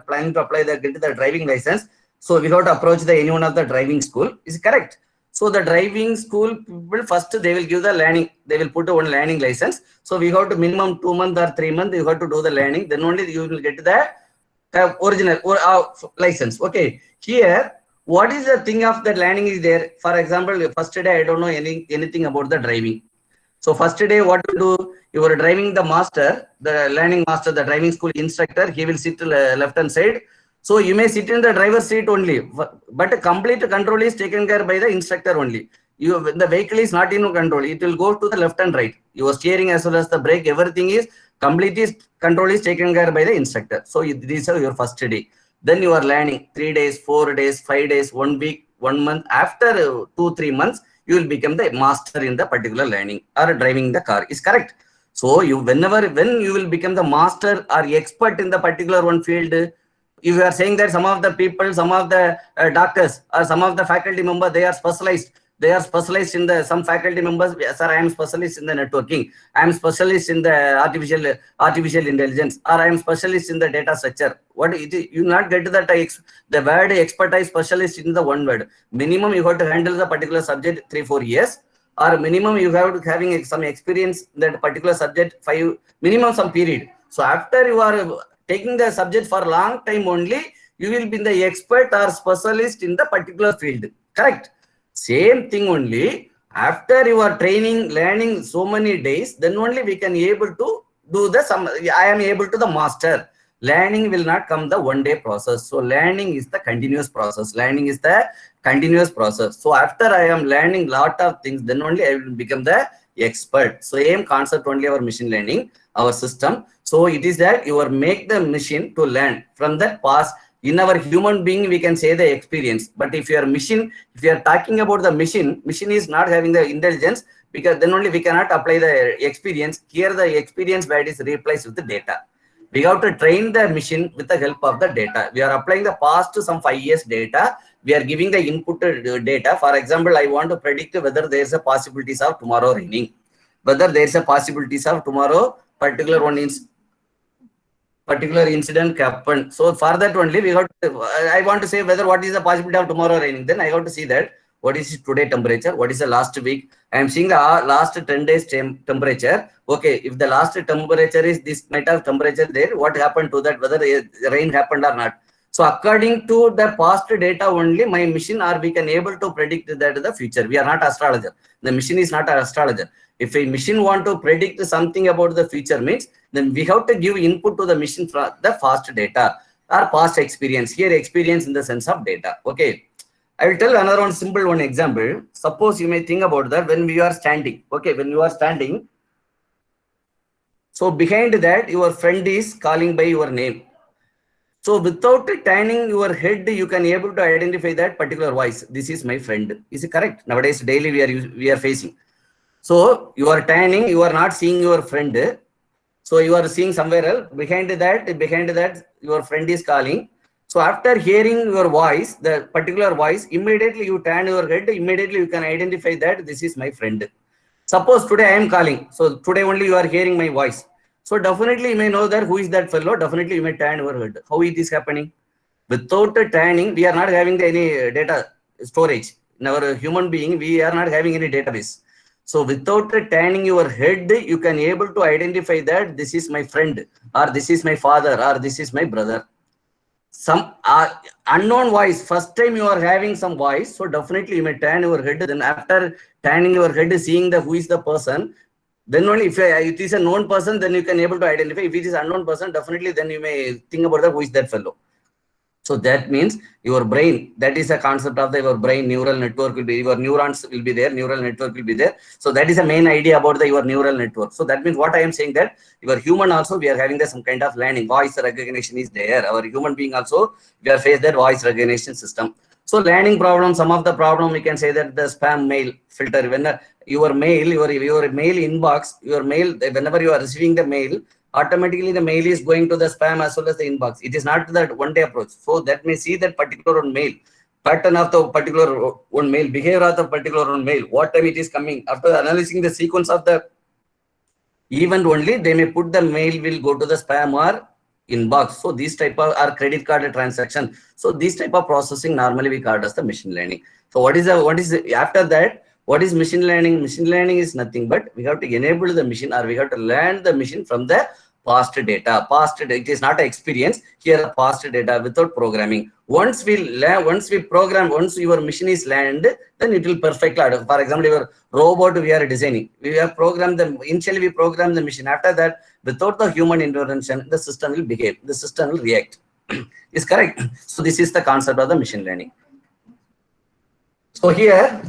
Speaker 1: planning to apply get the driving license, so we have to approach the any one of the driving school. Is correct? So the driving school people first they will give the learning. They will put one learning license. So we have to minimum 2 months or 3 months. You have to do the learning. Then only you will get the original or license. Okay. Here, what is the thing of the learning is there? For example, first day I don't know anything about the driving. So first day, what to do? You are driving the master, the learning master, the driving school instructor. He will sit left hand side. So you may sit in the driver's seat only, but complete control is taken care by the instructor only. The vehicle is not in control. It will go to the left and right. Your steering as well as the brake, everything is complete control is taken care by the instructor. So these are your first day. Then you are learning 3 days, 4 days, 5 days, 1 week, 1 month. After 2-3 months, you will become the master in the particular learning or driving the car. Is correct? So when you will become the master or expert in the particular one field, if you are saying that some of the people, some of the doctors or some of the faculty members, they are specialized. They are specialized in the some faculty members. Sir, I am specialist in the networking. I am specialist in the artificial intelligence, or I am specialist in the data structure. What it is, you not get that the word expertise specialist in the one word. Minimum you have to handle the particular subject 3-4 years, or minimum you have to having some experience in that particular subject 5 minimum some period. So after you are taking the subject for a long time only, you will be the expert or specialist in the particular field. Correct? Same thing only. After you are training, learning so many days, then only we can able to do the some. I am able to the master. Learning will not come the one day process. So learning is the continuous process. Learning is the continuous process. So after I am learning lot of things, then only I will become the expert. So same concept only our machine learning, our system. So it is that you are make the machine to learn from the past. In our human being, we can say the experience. But if you are machine, if you are talking about the machine is not having the intelligence, because then only we cannot apply the experience. Here the experience word is replaced with the data. We have to train the machine with the help of the data. We are applying the past to some 5 years data. We are giving the input data. For example, I want to predict whether there is a possibilities of tomorrow raining, whether there is a possibilities of tomorrow particular incident happened. So for that only we have to, I want to say whether what is the possibility of tomorrow raining. Then I have to see that what is today temperature, what is the last week. I am seeing the last 10 days temperature. Okay, if the last temperature is this night of temperature there, what happened to that, whether rain happened or not. So according to the past data only, my machine or we can able to predict that the future. We are not astrologer. The machine is not an astrologer. If a machine want to predict something about the future means, then we have to give input to the machine from the past data or past experience. Here experience in the sense of data. Okay. I will tell another one simple one example. Suppose you may think about that when we are standing. Okay, when you are standing. So behind that, your friend is calling by your name. So without turning your head, you can able to identify that particular voice. This is my friend. Is it correct? Nowadays, daily we are facing. So you are turning, you are not seeing your friend. So you are seeing somewhere else. Behind that, your friend is calling. So after hearing your voice, the particular voice, immediately you turn your head, immediately you can identify that this is my friend. Suppose today I am calling. So today only you are hearing my voice. So definitely you may know that who is that fellow. Definitely you may tan your head. How it is happening? Without tanning, we are not having any data storage. In our human being, we are not having any database. So without tanning your head, you can able to identify that this is my friend, or this is my father, or this is my brother. Some unknown voice, first time you are having some voice, so definitely you may tan your head. Then after tanning your head, seeing the who is the person, then only if it is a known person, then you can able to identify. If it is unknown person, definitely then you may think about the who is that fellow. So that means your brain, that is a concept of your brain neural network will be, your neurons will be there, neural network will be there. So that is the main idea about your neural network. So that means what I am saying, that your human also, we are having some kind of learning, voice recognition is there. Our human being also, we are faced that voice recognition system. So learning problem, some of the problem we can say that the spam mail filter, when your mail, your mail inbox, your mail, whenever you are receiving the mail, automatically the mail is going to the spam as well as the inbox. It is not that one day approach. So that may see that particular one mail, pattern of the particular one mail, behavior of the particular one mail, what time it is coming. After analyzing the sequence of the event only, they may put the mail will go to the spam or inbox. So these type of are credit card transaction. So this type of processing normally we call as the machine learning. So what is after that? What is machine learning? Machine learning is nothing but we have to enable the machine, or we have to learn the machine from the past data. It is not an experience. Here past data without programming. Once we learn, once we program, once your machine is learned, then it will perfectly. For example, your robot we are designing. We have programmed them. Initially we program the machine. After that, without the human intervention, the system will behave. The system will react. Is correct. So this is the concept of the machine learning. So here,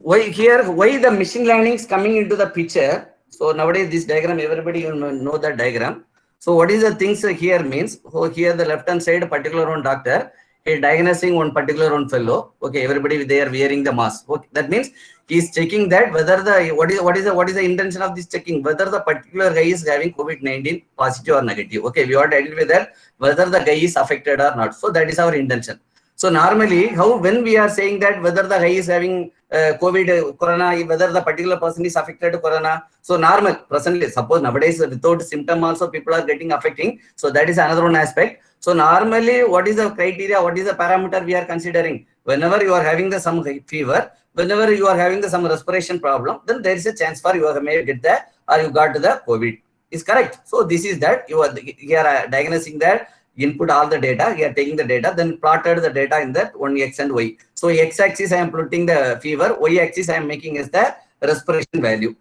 Speaker 1: why the machine learning is coming into the picture? So nowadays this diagram, everybody know that diagram. So what is the things here means? So here the left hand side, particular one doctor, he diagnosing one particular one fellow. Okay, everybody they are wearing the mask. Okay, that means he is checking that whether the what is the intention of this checking, whether the particular guy is having COVID-19 positive or negative. Okay, we are dealing with that whether the guy is affected or not. So that is our intention. So normally, when we are saying that whether the guy is having COVID, corona, whether the particular person is affected to corona. So normal, presently, suppose nowadays without symptom also people are getting affecting. So that is another one aspect. So normally, what is the criteria? What is the parameter we are considering? Whenever you are having some fever, whenever you are having some respiration problem, then there is a chance for you may get that or you got the COVID. Is correct. So this is that you are diagnosing that. Input all the data, you are taking the data, then plotted the data in that one X and Y. So X-axis I am plotting the fever, Y-axis I am making as the respiration value.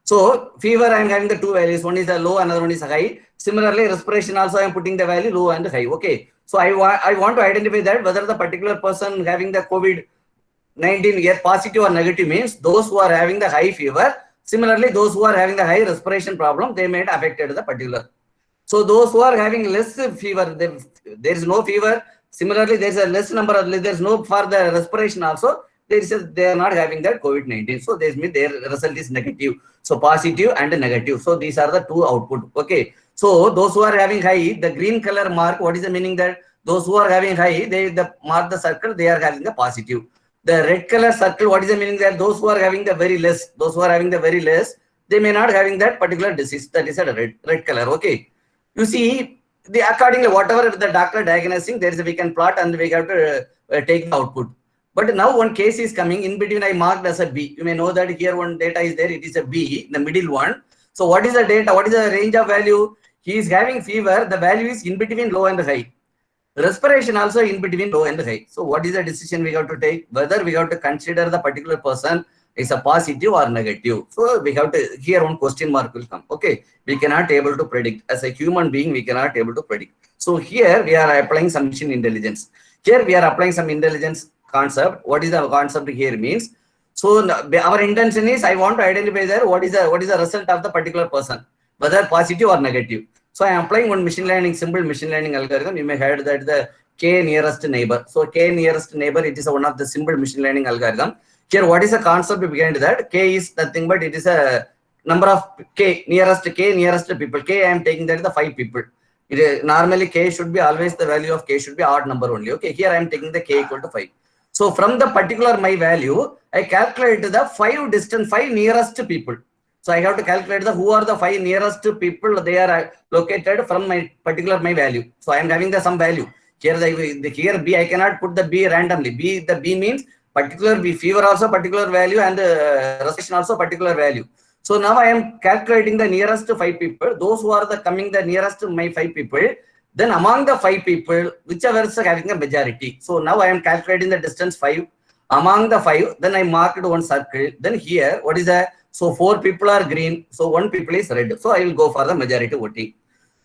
Speaker 1: So fever I am having the two values, one is a low, another one is a high. Similarly, respiration also I am putting the value low and high. Okay. So I want to identify that whether the particular person having the COVID-19 positive or negative means those who are having the high fever. Similarly, those who are having the high respiration problem, they may have affected the particular. So those who are having less fever, there is no fever. Similarly, there is a less number of, there is no for the respiration also. They are not having that COVID-19. So this means their result is negative. So positive and negative. So these are the two output. Okay. So those who are having high, the green color mark, what is the meaning that those who are having high, they mark the circle, they are having the positive. The red color circle, what is the meaning that those who are having the very less, they may not having that particular disease. That is a red color. Okay. You see, accordingly, whatever the doctor diagnosing, there is we can plot and we have to take the output. But now one case is coming in between. I marked as a B. You may know that here one data is there. It is a B, the middle one. So what is the data? What is the range of value? He is having fever. The value is in between low and high. Respiration also in between low and high. So what is the decision we have to take? Whether we have to consider the particular person is a positive or negative. So we have to, here one question mark will come. Okay, we cannot able to predict. As a human being, we cannot able to predict. So here we are applying some machine intelligence. Here we are applying some intelligence concept. What is the concept here means? So our intention is I want to identify there what is the result of the particular person, whether positive or negative. So I am applying one machine learning, simple machine learning algorithm. You may have heard that the K nearest neighbor. So K nearest neighbor, it is one of the simple machine learning algorithm. Here, what is the concept behind that? K is nothing but it is a number of K nearest people. K I am taking that is the 5 people. It is, normally K should be always the value of K should be odd number only. Okay, here I am taking the K equal to 5. So from the particular my value, I calculate the 5 nearest people. So I have to calculate who are the 5 nearest people they are located from my particular my value. So I am having the some value. Here here B, I cannot put the B randomly. The B means particular B, fever also particular value, and restriction also particular value. So now I am calculating the nearest 5 people, those who are the coming the nearest to my 5 people. Then among the 5 people, whichever is having a majority. So now I am calculating the distance 5. Among the 5, then I marked one circle. Then here, what is that? So 4 people are green. So 1 people is red. So I will go for the majority voting.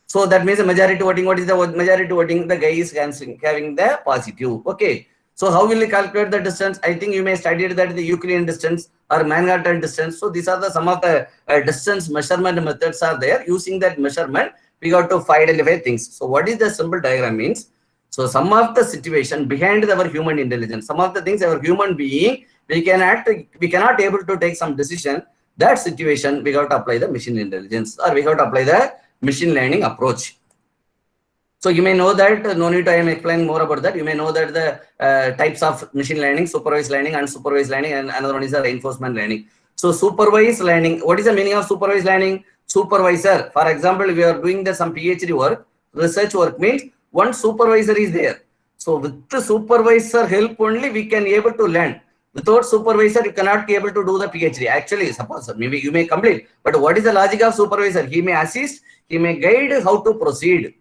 Speaker 1: So that means the majority voting. What is the majority voting? The guy is having the positive. Okay. So how will you calculate the distance? I think you may study that the Euclidean distance or Manhattan distance. So these are the some of the distance measurement methods are there. Using that measurement, we got to identify things. So what is the symbol diagram means? So some of the situation behind our human intelligence, some of the things our human being, we cannot able to take some decision. That situation we got to apply the machine intelligence, or we got to apply the machine learning approach. So you may know that, no need to I am explaining more about that. You may know that the types of machine learning, supervised learning, unsupervised learning, and another one is the reinforcement learning. So supervised learning, what is the meaning of supervised learning? Supervisor, for example, we are doing some PhD work, research work means one supervisor is there. So with the supervisor help only we can able to learn. Without supervisor, you cannot be able to do the PhD. Actually, suppose maybe you may complete, but what is the logic of supervisor? He may assist, he may guide how to proceed.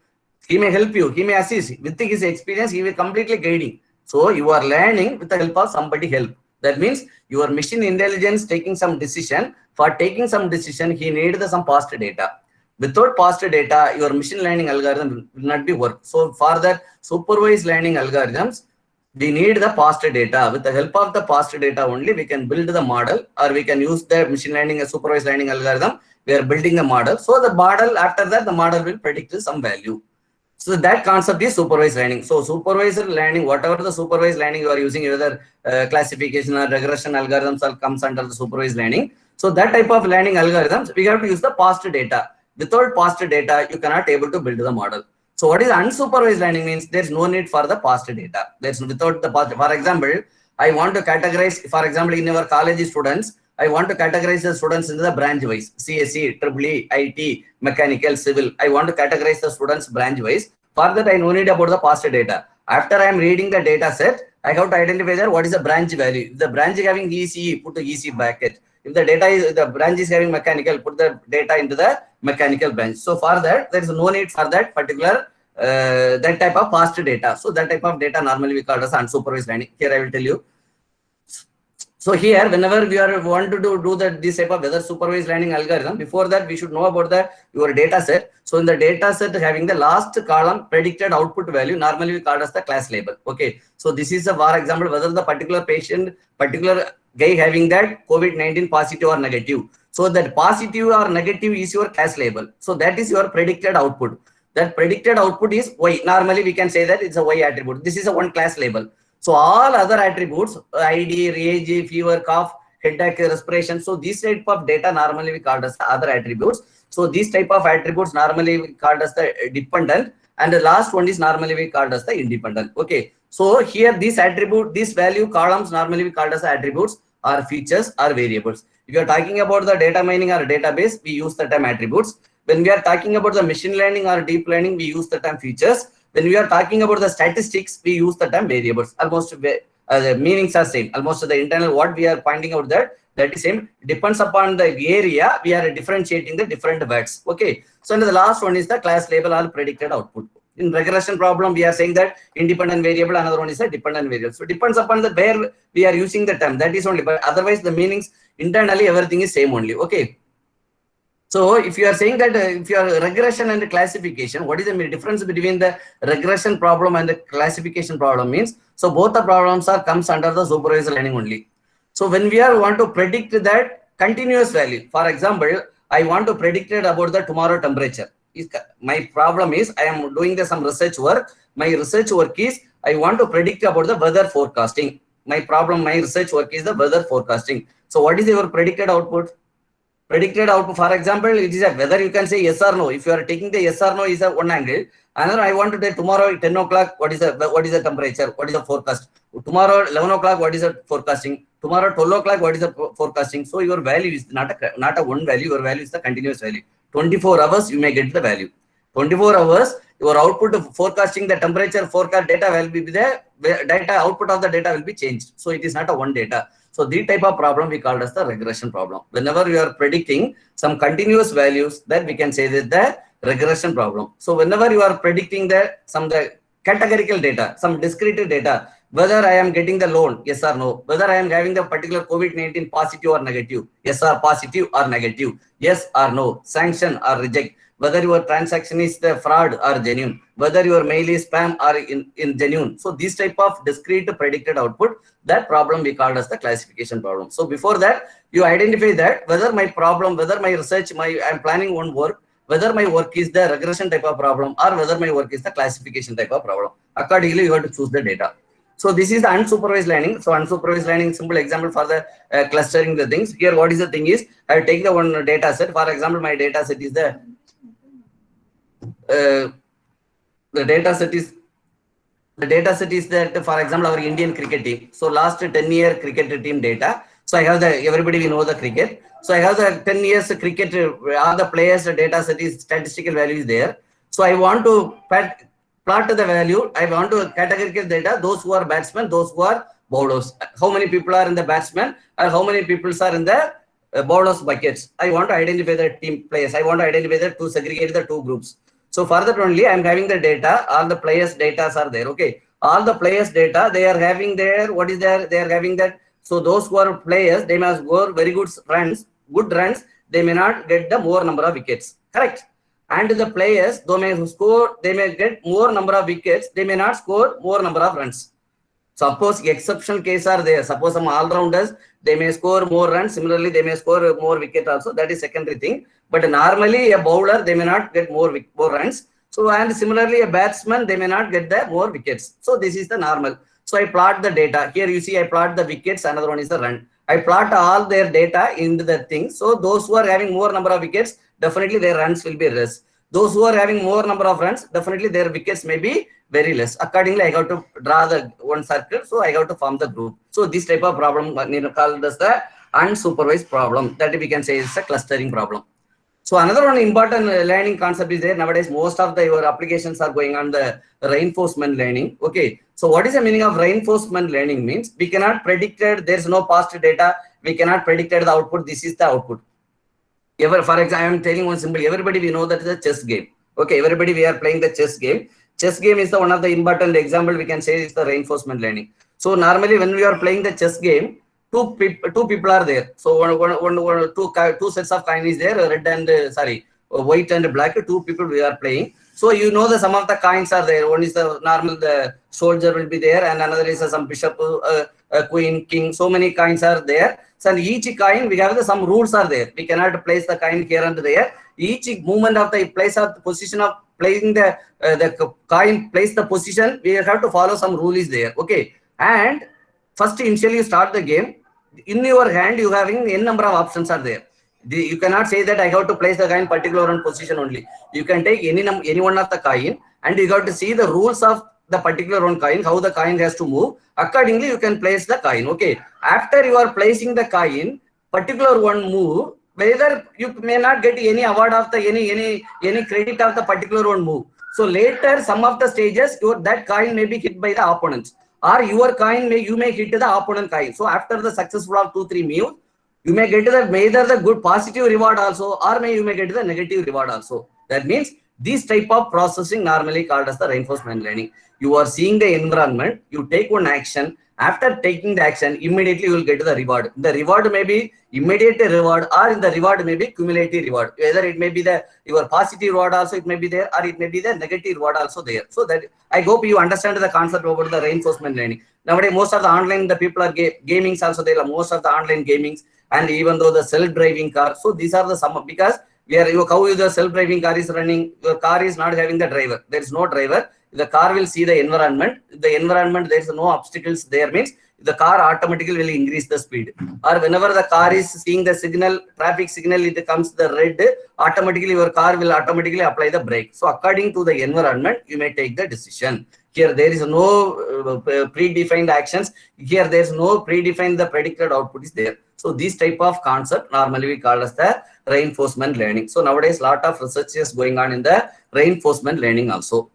Speaker 1: He may help you, he may assist. With his experience, he will completely guiding. So you are learning with the help of somebody help. That means your machine intelligence taking some decision. For taking some decision, he needs some past data. Without past data, your machine learning algorithm will not be work. So for that supervised learning algorithms, we need the past data. With the help of the past data only, we can build the model, or we can use the machine learning, a supervised learning algorithm. We are building a model. So the model, after that, the model will predict some value. So that concept is supervised learning. So supervised learning, whatever the supervised learning you are using, whether classification or regression algorithms all comes under the supervised learning. So that type of learning algorithms, we have to use the past data. Without past data, you cannot able to build the model. So what is unsupervised learning means? There's no need for the past data. There's without the past. For example, I want to categorize, for example, in our college students, I want to categorize the students into the branch wise, CSE, EEE, IT, mechanical, civil. I want to categorize the students branch wise. For that, I no need about the past data. After I am reading the data set, I have to identify that what is the branch value. If the branch is having ECE, put the EC bracket. If the data is, the branch is having mechanical, put the data into the mechanical branch. So for that, there is no need for that particular that type of past data. So that type of data normally we call as unsupervised learning. Here I will tell you. So here, whenever we want to do this type of whether supervised learning algorithm, before that we should know about your data set. So in the data set, having the last column predicted output value, normally we call as the class label. Okay. So this is for example, whether the particular patient, particular guy having that COVID-19 positive or negative. So that positive or negative is your class label. So that is your predicted output. That predicted output is Y. Normally we can say that it's a Y attribute. This is a one class label. So all other attributes, ID, age, fever, cough, headache, respiration. So these type of data normally we call as the other attributes. So these type of attributes normally we called as the dependent, and the last one is normally we called as the independent. Okay. So here this attribute, this value columns normally we called as the attributes or features or variables. If you are talking about the data mining or database, we use the term attributes. When we are talking about the machine learning or deep learning, we use the term features. When we are talking about the statistics, we use the term variables. Almost the meanings are same. Almost the internal what we are finding out that is same. Depends upon the area, we are differentiating the different words. Okay. So the last one is the class label or predicted output. In regression problem, we are saying that independent variable, another one is a dependent variable. So depends upon the where we are using the term. That is only, but otherwise the meanings internally everything is same only. Okay. So if you are saying that if you are regression and classification, what is the difference between the regression problem and the classification problem means? So both the problems are comes under the supervised learning only. So when we are want to predict that continuous value, for example, I want to predict about the tomorrow temperature. My problem is I am doing some research work. My research work is I want to predict about the weather forecasting. My research work is the weather forecasting. So what is your predicted output? Predicted output, for example, it is a whether you can say yes or no. If you are taking the yes or no is a one angle. Another, I want to tell tomorrow at 10 o'clock, what is the temperature? What is the forecast? Tomorrow 11 o'clock, what is the forecasting? Tomorrow 12 o'clock, what is the forecasting? So your value is not a one value. Your value is the continuous value. 24 hours, you may get the value. 24 hours, your output of forecasting the temperature forecast data will be there. Data output of the data will be changed. So it is not a one data. So the type of problem we called as the regression problem. Whenever you are predicting some continuous values, then we can say that the regression problem. So whenever you are predicting the categorical data, some discrete data, whether I am getting the loan, yes or no, whether I am having the particular COVID-19 positive or negative, yes or positive or negative, yes or no, sanction or reject, whether your transaction is the fraud or genuine, whether your mail is spam or in genuine. So this type of discrete predicted output, that problem we called as the classification problem. So before that, you identify that whether my problem, whether my research, I'm planning one work, whether my work is the regression type of problem or whether my work is the classification type of problem. Accordingly, you have to choose the data. So this is the unsupervised learning. So unsupervised learning, simple example for the clustering the things. Here, what is the thing is, I take the one data set. For example, my data set is the data set is that, for example, our Indian cricket team. So last 10-year cricket team data. So I have everybody we know the cricket. So I have the 10 years cricket, all the players data set is statistical value is there. So I want to plot the value. I want to categorical data, those who are batsmen, those who are bowlers. How many people are in the batsmen and how many people are in the bowlers buckets. I want to identify the team players. I want to identify to segregate the two groups. So for that only, I'm having the data, all the players' data are there. Okay. All the players' data, they are having there, what is there? They are having that. So those who are players, they must score very good runs, they may not get the more number of wickets. Correct. And the players, they may get more number of wickets, they may not score more number of runs. Suppose exceptional case are there. Suppose some all-rounders, they may score more runs. Similarly, they may score more wicket also. That is secondary thing. But normally a bowler, they may not get more runs. So and similarly a batsman, they may not get the more wickets. So this is the normal. So I plot the data. Here you see I plot the wickets. Another one is the run. I plot all their data into the thing. So those who are having more number of wickets, definitely their runs will be less. Those who are having more number of runs, definitely their wickets may be very less. Accordingly, I have to draw the one circle. So I have to form the group. So this type of problem called as the unsupervised problem. That we can say is a clustering problem. So another one important learning concept is there. Nowadays, most of your applications are going on the reinforcement learning. Okay. So what is the meaning of reinforcement learning means? We cannot predict it. There's no past data. We cannot predict the output. This is the output. For example, I am telling one simple. Everybody we know that is a chess game. Okay. Everybody we are playing the chess game. Chess game is the one of the important example we can say is the reinforcement learning. So normally when we are playing the chess game, two people are there. So two sets of coin is there, red and white and black. Two people we are playing. So you know the some of the coins are there. One is the normal, the soldier will be there, and another is some bishop, queen, king. So many coins are there. So in each coin we have some rules are there. We cannot place the coin here and there. Each movement of the place of the position of placing the coin, place the position, we have to follow some rule is there. Okay. And first initially you start the game. In your hand you having n number of options are there. You cannot say that I have to place the coin particular one position only. You can take any one of the coin and you have to see the rules of the particular one coin, how the coin has to move. Accordingly you can place the coin. Okay. After you are placing the coin, particular one move, whether you may not get any award of the any credit of the particular one move. So later some of the stages that coin may be hit by the opponents, or your coin you may hit the opponent coin. So after the successful of 2-3 moves, you may get either the good positive reward also, or you may get the negative reward also. That means this type of processing normally called as the reinforcement learning. You are seeing the environment, you take one action. After taking the action, immediately you will get the reward. The reward may be immediate reward, or in the reward may be cumulative reward. Whether it may be your positive reward also, it may be there, or it may be the negative reward also there. So that I hope you understand the concept about the reinforcement learning. Nowadays, most of the online, the people are gamings also there. Most of the online gamings, and even though the self-driving car. So these are the some, because how the self-driving car is running, your car is not having the driver. There is no driver. The car will see the environment. The environment, there is no obstacles there, means the car automatically will increase the speed. Or whenever the car is seeing the signal, traffic signal, it comes the red, automatically your car will automatically apply the brake. So according to the environment, you may take the decision. Here there is no predefined actions. Here there is no predefined the predicted output is there. So this type of concept normally we call as the reinforcement learning. So nowadays lot of research is going on in the reinforcement learning also.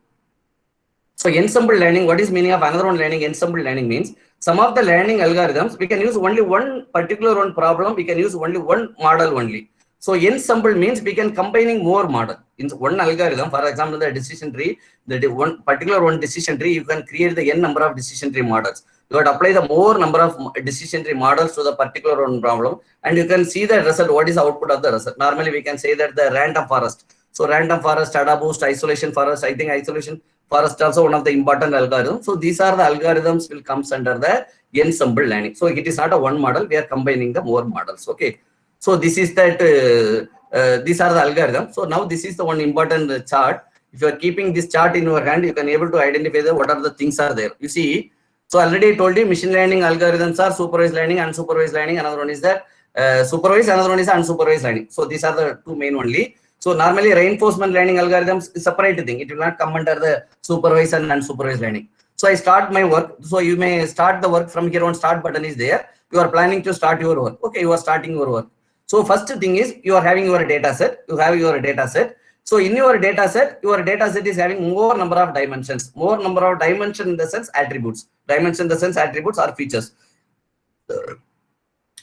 Speaker 1: So ensemble learning, what is meaning of another one learning? Ensemble learning means some of the learning algorithms, we can use only one particular one problem, we can use only one model only. So ensemble means we can combining more model in one algorithm. For example, the decision tree, the one particular one decision tree, you can create the n number of decision tree models. You got to apply the more number of decision tree models to the particular one problem, and you can see the result. What is the output of the result? Normally, we can say that the random forest. So random forest, AdaBoost, isolation forest. I think isolation forest also one of the important algorithms. So these are the algorithms will comes under the ensemble learning. So it is not a one model. We are combining the more models. Okay. So this is that. These are the algorithms. So now this is the one important chart. If you are keeping this chart in your hand, you can able to identify what are the things are there. You see. So already I told you machine learning algorithms are supervised learning, unsupervised learning. Another one is that supervised. Another one is unsupervised learning. So these are the two main only. So normally reinforcement learning algorithms is separate thing. It will not come under the supervised and unsupervised learning. So I start my work. So you may start the work from here on. Start button is there. You are planning to start your work. Okay, you are starting your work. So first thing is you are having your data set. You have your data set. So in your data set is having more number of dimensions. More number of dimension in the sense attributes. Dimension in the sense attributes or features.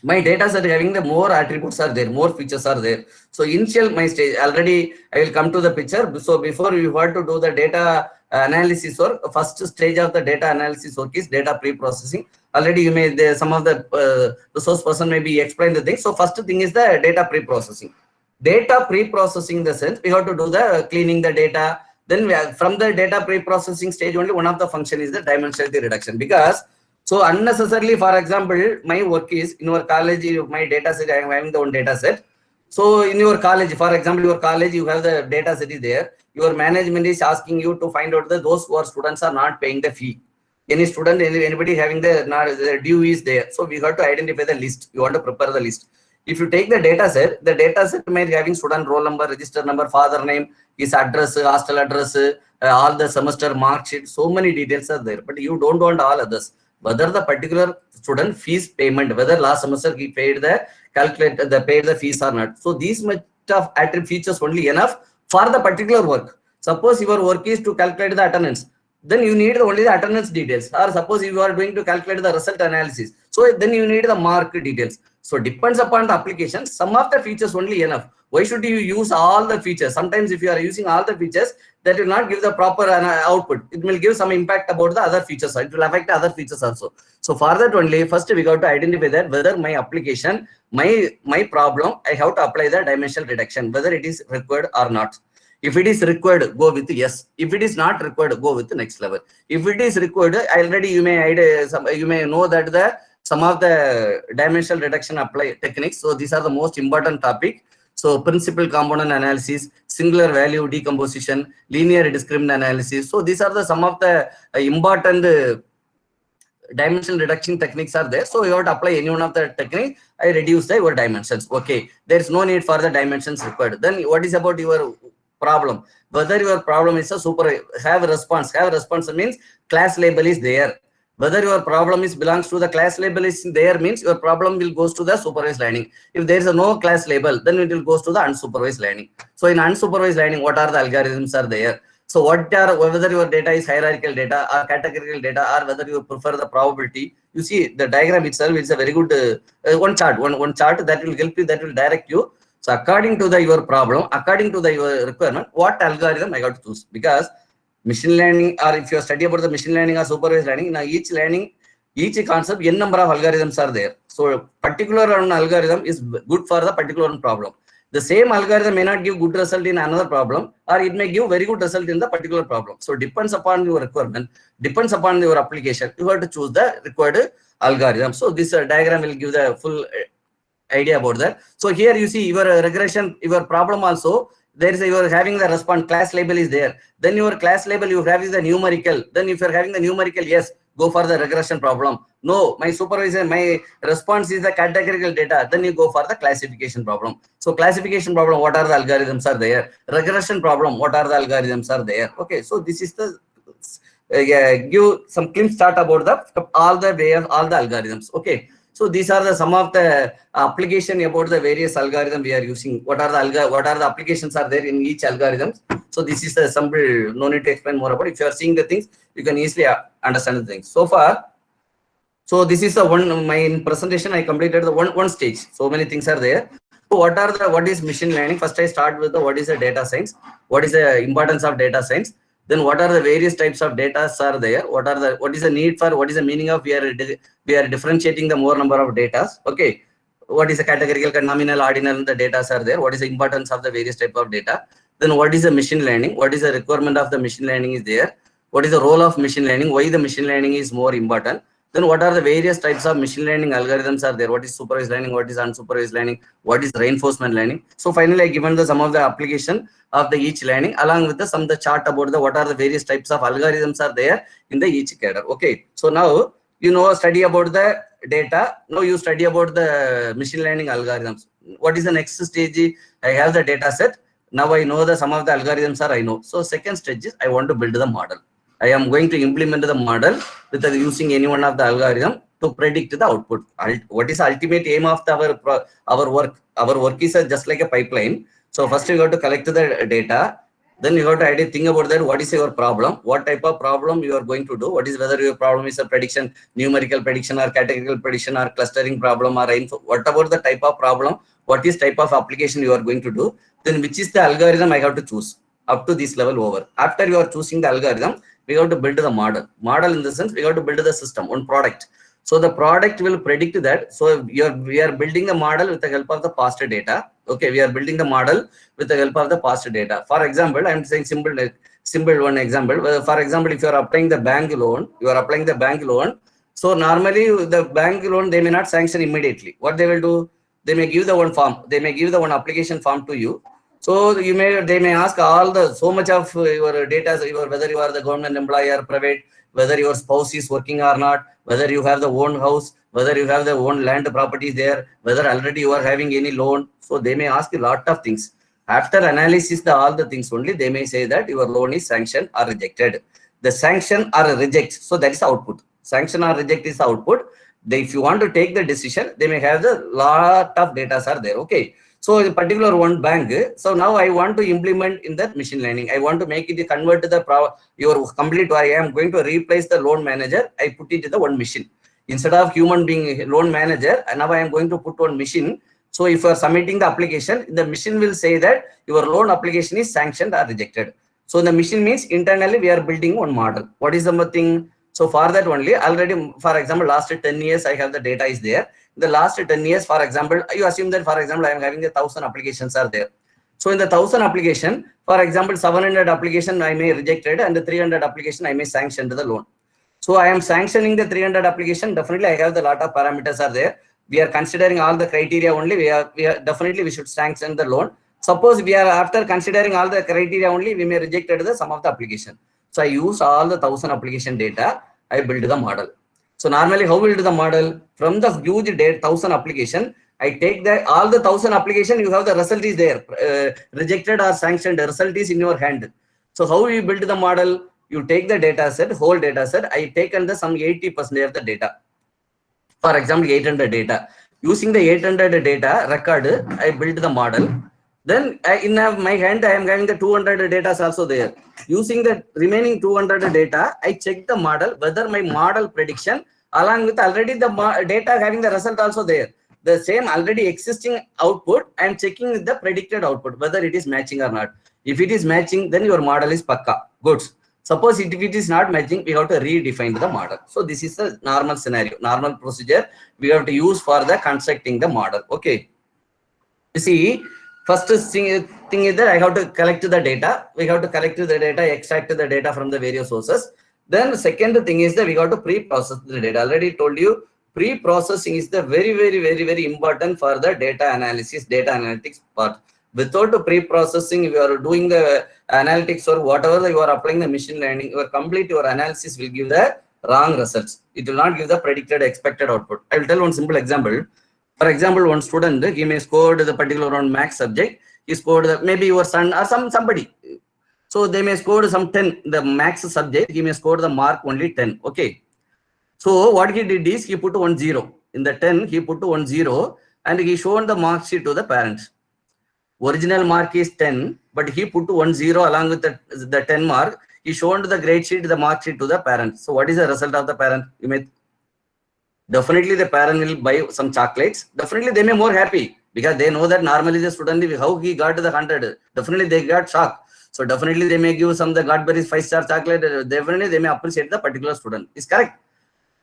Speaker 1: My data set having the more attributes are there, more features are there. So initial my stage already I will come to the picture. So before you have to do the data analysis work, first stage of the data analysis work is data pre-processing. Already you may some of the resource person maybe explain the thing. So first thing is the data pre-processing. Data pre-processing in the sense we have to do the cleaning the data. Then from the data pre-processing stage only one of the function is the dimensionality reduction. Because so unnecessarily, for example, my work is in your college, my data set, I am having the own data set. So in your college, for example, your college, you have the data set is there. Your management is asking you to find out that those who are students are not paying the fee. Any student, anybody having the due is there. So we have to identify the list. You want to prepare the list. If you take the data set may be having student roll number, register number, father name, his address, hostel address, all the semester mark sheet. So many details are there, but you don't want all others. Whether the particular student fees payment, whether last semester he paid the paid the fees or not. So these much of attribute features only enough for the particular work. Suppose your work is to calculate the attendance, then you need only the attendance details. Or suppose you are going to calculate the result analysis, so then you need the mark details. So depends upon the application. Some of the features only enough. Why should you use all the features? Sometimes if you are using all the features, that will not give the proper output. It will give some impact about the other features. It will affect the other features also. So for that only, first we got to identify that whether my application, my problem, I have to apply the dimensional reduction, whether it is required or not. If it is required, go with yes. If it is not required, go with the next level. If it is required, already you may know that some of the dimensional reduction apply techniques. So these are the most important topic. So principal component analysis, singular value decomposition, linear discriminant analysis. So these are the some of the important dimensional reduction techniques are there. So you have to apply any one of the technique. I reduce your dimensions. Okay, there is no need for the dimensions required. Then what is about your problem? Whether your problem is a have response means class label is there. Whether your problem is belongs to the class label is there means your problem will goes to the supervised learning. If there is no class label, then it will goes to the unsupervised learning. So in unsupervised learning, what are the algorithms are there? So whether your data is hierarchical data or categorical data, or whether you prefer the probability. You see the diagram itself is a very good one chart that will help you, that will direct you. So according to your problem, according to your requirement, what algorithm I got to choose? Because machine learning, or if you study about the machine learning or supervised learning, now each concept, n number of algorithms are there. So particular algorithm is good for the particular problem. The same algorithm may not give good result in another problem, or it may give very good result in the particular problem. So depends upon your requirement, depends upon your application. You have to choose the required algorithm. So this diagram will give the full idea about that. So here you see your regression, your problem also. There is you are having the response class label is there. Then your class label you have is the numerical. Then if you are having the numerical, yes, go for the regression problem. No, my supervisor, my response is the categorical data. Then you go for the classification problem. So classification problem, what are the algorithms are there? Regression problem, what are the algorithms are there? Okay, so this is the give some glimpse start about the all the way of all the algorithms. Okay, so these are the some of the application about the various algorithm we are using. What are the applications are there in each algorithm? So this is a simple, no need to explain more about. If you are seeing the things, you can easily understand the things. So far, so this is the one my presentation. I completed the one stage. So many things are there. So what is machine learning? First, I start with the what is the data science? What is the importance of data science? Then what are the various types of data are there? What is the need for? What is the meaning of we are differentiating the more number of data? Okay. What is the categorical, nominal, ordinal? The data are there. What is the importance of the various type of data? Then what is the machine learning? What is the requirement of the machine learning is there? What is the role of machine learning? Why the machine learning is more important? Then what are the various types of machine learning algorithms are there? What is supervised learning? What is unsupervised learning? What is reinforcement learning? So finally, I given the some of the application of the each learning along with the some of the chart about the what are the various types of algorithms are there in the each cadre. Okay, so now you know study about the data. Now you study about the machine learning algorithms. What is the next stage? I have the data set. Now I know the some of the algorithms are I know. So second stage is I want to build the model. I am going to implement the model with using any one of the algorithm to predict the output. What is the ultimate aim of our work? Our work is just like a pipeline. So first you got to collect the data. Then you have to think about that. What is your problem? What type of problem you are going to do? What is whether your problem is a prediction, numerical prediction, or categorical prediction, or clustering problem, or what about the type of problem? What is type of application you are going to do? Then which is the algorithm I have to choose up to this level over. After you are choosing the algorithm, we have to build the model. Model in the sense we have to build the system, one product. So the product will predict that. So we are building the model with the help of the past data. Okay, we are building the model with the help of the past data. For example, I'm saying simple one example. For example, if you are applying the bank loan, so normally the bank loan they may not sanction immediately. What they will do? They may give the one form. They may give the one application form to you. So they may ask all the so much of your data, whether you are the government employee or private, whether your spouse is working or not, whether you have the own house, whether you have the own land properties there, whether already you are having any loan. So they may ask a lot of things. After analysis all the things only, they may say that your loan is sanctioned or rejected. The sanction or reject, so that is the output. Sanction or reject is the output. If you want to take the decision, they may have the lot of data are there. Okay. So in particular one bank, so now I want to implement in that machine learning. I want to make it convert to your complete. I am going to replace the loan manager. I put it in the one machine instead of human being loan manager. And now I am going to put one machine. So if you are submitting the application, the machine will say that your loan application is sanctioned or rejected. So the machine means internally we are building one model. What is the thing? So for that only already, for example, last 10 years I have the data is there. The last 10 years, for example, you assume that, for example, I am having 1,000 applications are there. So in the 1,000 application, for example, 700 application I may rejected and the 300 application I may sanction the loan. So I am sanctioning the 300 application. Definitely, I have the lot of parameters are there. We are considering all the criteria only. We are definitely we should sanction the loan. Suppose we are after considering all the criteria only, we may rejected the some of the application. So I use all the 1,000 application data. I build the model. So normally, how will do the model? From the huge data, 1,000 application, I take all the 1,000 application, you have the result is there, rejected or sanctioned, the result is in your hand. So how you build the model? You take the data set, whole data set, I taken the some 80% of the data. For example, 800 data. Using the 800 data record, I build the model. Then in my hand, I am having the 200 data also there. Using the remaining 200 data, I check the model, whether my model prediction, along with already the data having the result also there. The same already existing output, I am checking the predicted output, whether it is matching or not. If it is matching, then your model is pakka. Good. Suppose if it is not matching, we have to redefine the model. So this is the normal scenario, normal procedure we have to use for the constructing the model. Okay. You see, first thing is that I have to collect the data. We have to collect the data, extract the data from the various sources. Then the second thing is that we have to pre-process the data. Already told you, pre-processing is the very important for the data analysis, data analytics part. Without the pre-processing, if you are doing the analytics or whatever you are applying the machine learning, your analysis will give the wrong results. It will not give the predicted expected output. I will tell one simple example. For example, one student, he may score the particular on max subject. He scored maybe your son or somebody. So they may score some 10, the max subject, he may score the mark only 10. Okay. So what he did is he put 10. In the 10, he put 10 and he shown the mark sheet to the parents. Original mark is 10, but he put 10 along with the 10 mark. He shown the grade sheet, the mark sheet to the parents. So what is the result of the parent? You may definitely the parent will buy some chocolates. Definitely they may more happy because they know that normally the student, how he got the 100. Definitely they got shocked. So definitely they may give some the Godberry's 5-star chocolate. Definitely they may appreciate the particular student. Is correct.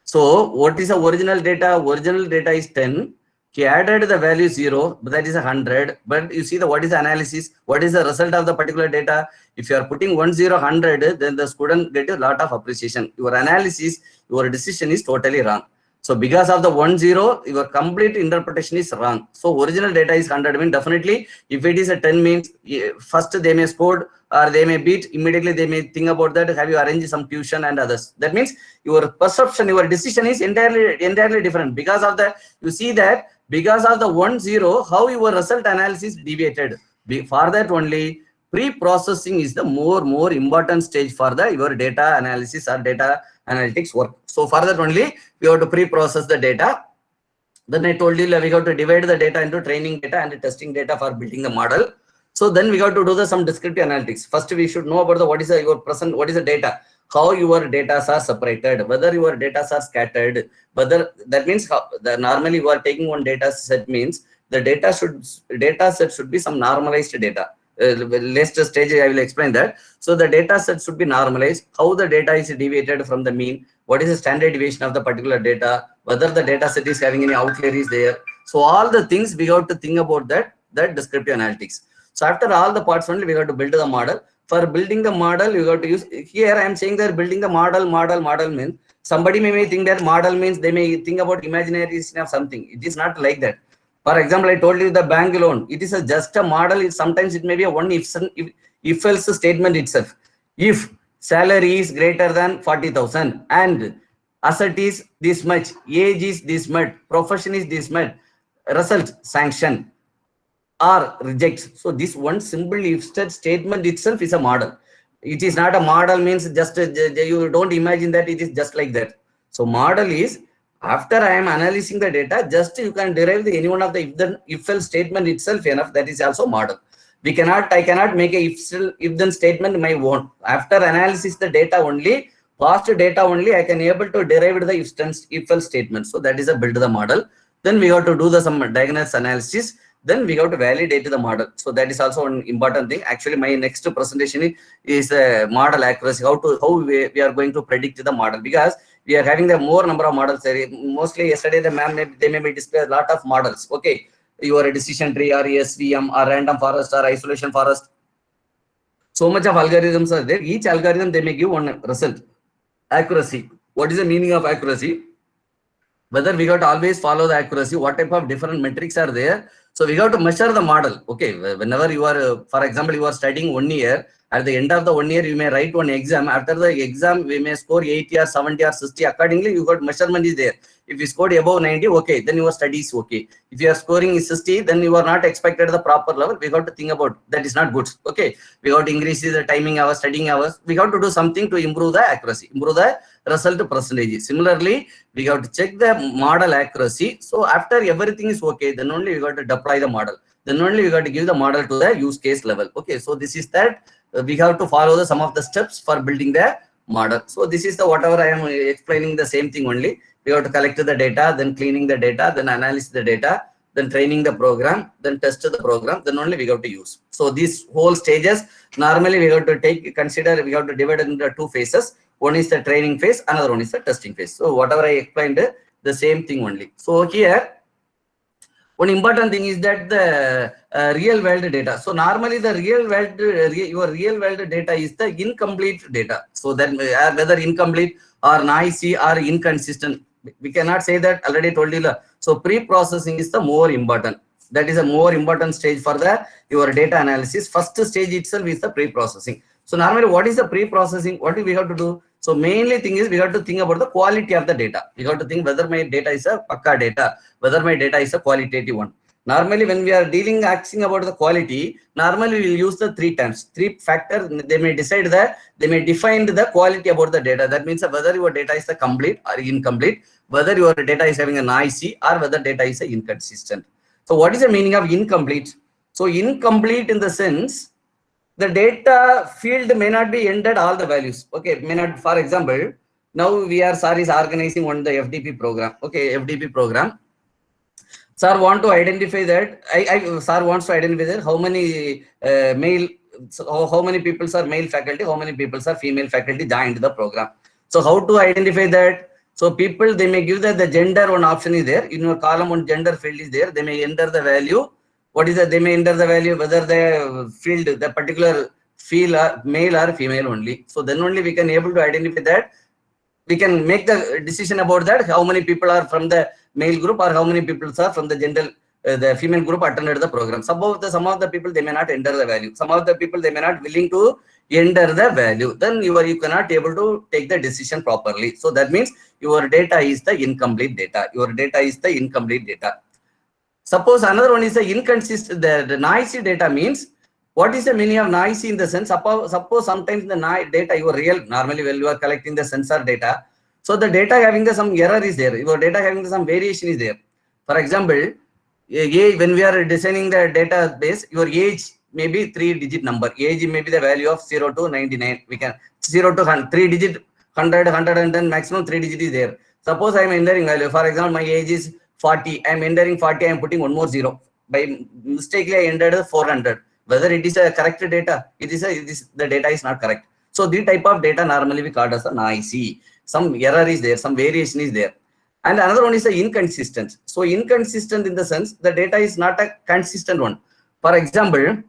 Speaker 1: So what is the original data? Original data is 10. He added the value 0, but that is 100. But you see the what is the analysis? What is the result of the particular data? If you are putting 100, then the student get a lot of appreciation. Your analysis, your decision is totally wrong. So because of the 10, your complete interpretation is wrong. So original data is 100 means definitely if it is a 10 means first they may score or they may beat, immediately they may think about that, have you arranged some tuition and others. That means your perception, your decision is entirely different. Because of the, you see that because of the 10, how your result analysis deviated. For that only, pre-processing is the more important stage for the your data analysis or data analytics work. So for that only, we have to pre-process the data. Then I told you we have to divide the data into training data and testing data for building the model. So then we got to do some descriptive analytics. First, we should know about the what is the data, how your data are separated, whether your data are scattered, whether that means how normally you are taking one data set means the data set should be some normalized data. Later stage I will explain that. So the data set should be normalized, how the data is deviated from the mean, what is the standard deviation of the particular data, whether the data set is having any outlier is there. So all the things we have to think about that descriptive analytics. So after all the parts only we have to build the model. For building the model, you have to use, here I am saying that building the model means somebody may think that model means they may think about imagination of something. It is not like that. For example, I told you the bank loan. It is just a model. Sometimes it may be a one if else statement itself. If salary is greater than 40,000 and asset is this much, age is this much, profession is this much, result sanction or rejects. So this one simple if statement itself is a model. It is not a model means just you don't imagine that it is just like that. So model is after I am analyzing the data, just you can derive any one of the if else statement itself enough. That is also model. I cannot make a if then statement my own. After analysis the data only, past data only, I can able to derive the if else statement. So that is a build the model. Then we have to do some diagnosis analysis. Then we have to validate the model. So that is also an important thing. Actually, my next presentation is model accuracy. How we are going to predict the model, because we are having the more number of models. Mostly yesterday the they may display a lot of models. Okay, your decision tree or SVM or random forest or isolation forest. So much of algorithms are there. Each algorithm they may give one result. Accuracy. What is the meaning of accuracy? Whether we got to always follow the accuracy, what type of different metrics are there. So we got to measure the model. Okay, whenever you are, for example, you are studying 1 year, at the end of the 1 year, you may write one exam. After the exam, we may score 80 or 70 or 60. Accordingly, you got measurement is there. If you scored above 90, okay, then your study is okay. If you are scoring 60, then you are not expected the proper level. We got to think about that is not good. Okay, we got to increase the timing hours, studying hours. We got to do something to improve the accuracy, improve the result percentage. Similarly, we have to check the model accuracy. So after everything is okay, then only we got to deploy the model. Then only we got to give the model to the use case level. Okay, so this is that we have to follow some of the steps for building the model. So this is the whatever I am explaining the same thing only. We have to collect the data, then cleaning the data, then analyze the data, then training the program, then test the program, then only we have to use. So these whole stages, normally we have to consider, we have to divide it into 2 phases. One is the training phase, another one is the testing phase. So whatever I explained, the same thing only. So here, one important thing is that the real world data. So normally the real world, your real world data is the incomplete data. So then whether incomplete or noisy or inconsistent, we cannot say that. Already told you. So pre-processing is the more important. That is a more important stage for your data analysis. First stage itself is the pre-processing. So normally what is the pre-processing? What do we have to do? So mainly thing is we have to think about the quality of the data. We have to think whether my data is a pakka data, whether my data is a qualitative one. Normally, when we are asking about the quality, normally we will use the three terms, three factors. They may decide that, they may define the quality about the data. That means whether your data is complete or incomplete, whether your data is having a noisy or whether data is inconsistent. So what is the meaning of incomplete? So incomplete in the sense, the data field may not be entered all the values. Okay, may not, for example, now we are organizing on the FDP program. Okay, FDP program. Sir want to identify that, sir wants to identify that how many male, so how many people are male faculty, how many people are female faculty joined the program. So how to identify that? So people, they may give that the gender one option is there. In your column one gender field is there. They may enter the value. What is that? They may enter the value whether the field, the particular field are male or female only. So then only we can able to identify that. We can make the decision about that, how many people are from the male group or how many people are from the gender, the female group attended the program. Some of the people, they may not enter the value. Some of the people, they may not willing to enter the value. Then you cannot able to take the decision properly. So that means your data is the incomplete data. Your data is the incomplete data. Suppose another one is the inconsistent, the noisy data means, what is the meaning of noisy in the sense? Suppose sometimes the data, your real, normally when you are collecting the sensor data, so the data having some error is there, your data having some variation is there. For example, when we are designing the database, your age may be 3-digit number. Age may be the value of 0 to 99. We can 0 to 100, 3-digit, 100, 110, maximum 3-digit is there. Suppose I am entering value. For example, my age is 40. I am entering 40. I am putting one more 0. By mistakenly, I entered 400. Whether it is a correct data, the data is not correct. So the type of data normally we call as a noisy. Some error is there, some variation is there. And another one is the inconsistent. So inconsistent in the sense, the data is not a consistent one. For example,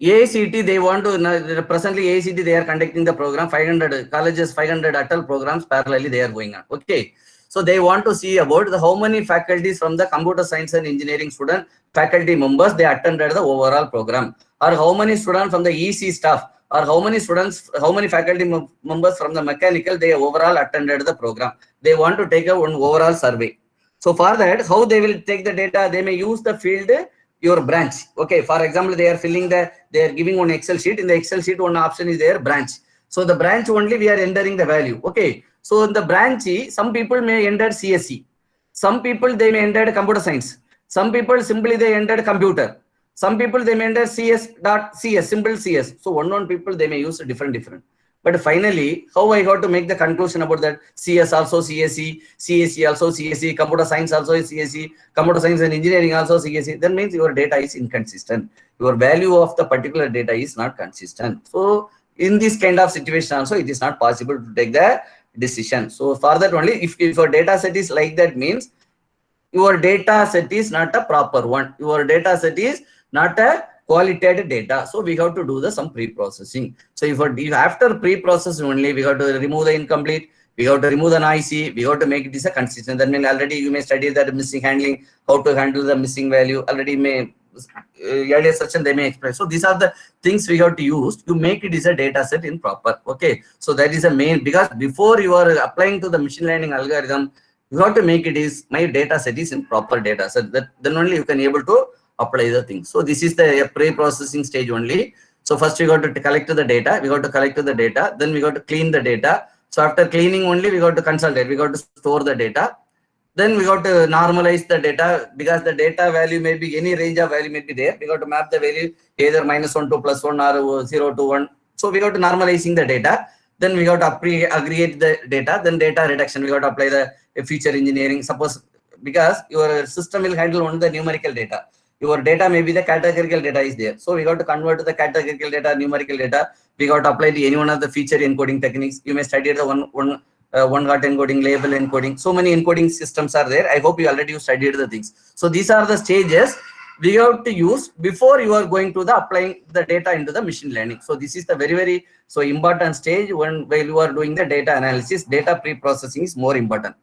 Speaker 1: AICT, they want to, presently AICT, they are conducting the program, 500 colleges, 500 Atal programs parallelly they are going on. Okay. So they want to see about how many faculties from the computer science and engineering student faculty members they attended the overall program, or how many students from the EC staff, or how many students, how many faculty members from the mechanical they overall attended the program. They want to take one overall survey. So for that, how they will take the data? They may use the field your branch. Okay, for example, they are giving one Excel sheet. In the Excel sheet, one option is there, branch. So the branch only we are entering the value. Okay, so in the branch, some people may enter CSE, some people they may enter computer science, some people simply they entered computer, some people they may enter CS, simple CS. So one people they may use different. But finally, how I got to make the conclusion about that? CS also CSE, CSE also CSE, computer science also is CSE, computer science and engineering also CSE. That means your data is inconsistent. Your value of the particular data is not consistent. So in this kind of situation also, it is not possible to take the decision. So for that only, if your data set is like that, means your data set is not a proper one. Your data set is not a qualitative data. So we have to do some pre-processing. So if after pre-processing only, we have to remove the incomplete, we have to remove the noisy, we have to make it a consistent. That means already you may study that missing handling, how to handle the missing value. Already may earlier section they may explain. So these are the things we have to use to make it is a data set in proper. Okay, so that is a main, because before you are applying to the machine learning algorithm, you have to make it is my data set is in proper data set. That then only you can able to apply the things. So this is the pre-processing stage only. So first we got to collect the data, we got to collect the data, then we got to clean the data. So after cleaning only, we got to consolidate, we got to store the data. Then we got to normalize the data, because the data value may be any range of value may be there. We got to map the value either -1 to +1 or 0 to 1. So we got to normalizing the data. Then we got to aggregate the data. Then data reduction, we got to apply the feature engineering. Suppose, because your system will handle only the numerical data. Your data may be the categorical data is there. So we got to convert to the categorical data, numerical data. We got to apply the any one of the feature encoding techniques. You may study the one-hot encoding, label encoding. So many encoding systems are there. I hope you already studied the things. So these are the stages we have to use before you are going to the applying the data into the machine learning. So this is the very so important stage while you are doing the data analysis. Data pre-processing is more important.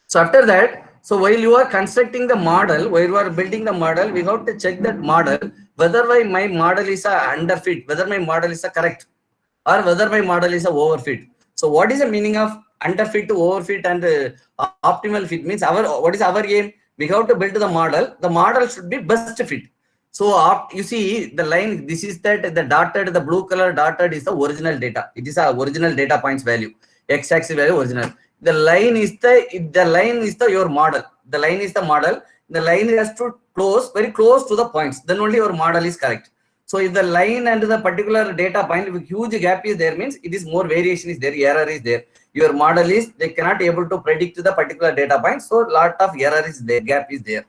Speaker 1: So after that, so while you are constructing the model, while you are building the model, we have to check that model whether my model is a underfit, whether my model is a correct, or whether my model is a overfit. So what is the meaning of underfit to overfit and optimal fit? Means what is our aim? we have to build the model should be best fit. So you see the line, this is that the dotted, the blue color dotted is the original data. It is a original data points value, x-axis value original. The line is the your model. The line is the model. The line has to very close to the points. Then only your model is correct. So if the line and the particular data point, if huge gap is there, means it is more variation is there, error is there. Your model is, they cannot able to predict the particular data point. So lot of error is there, gap is there.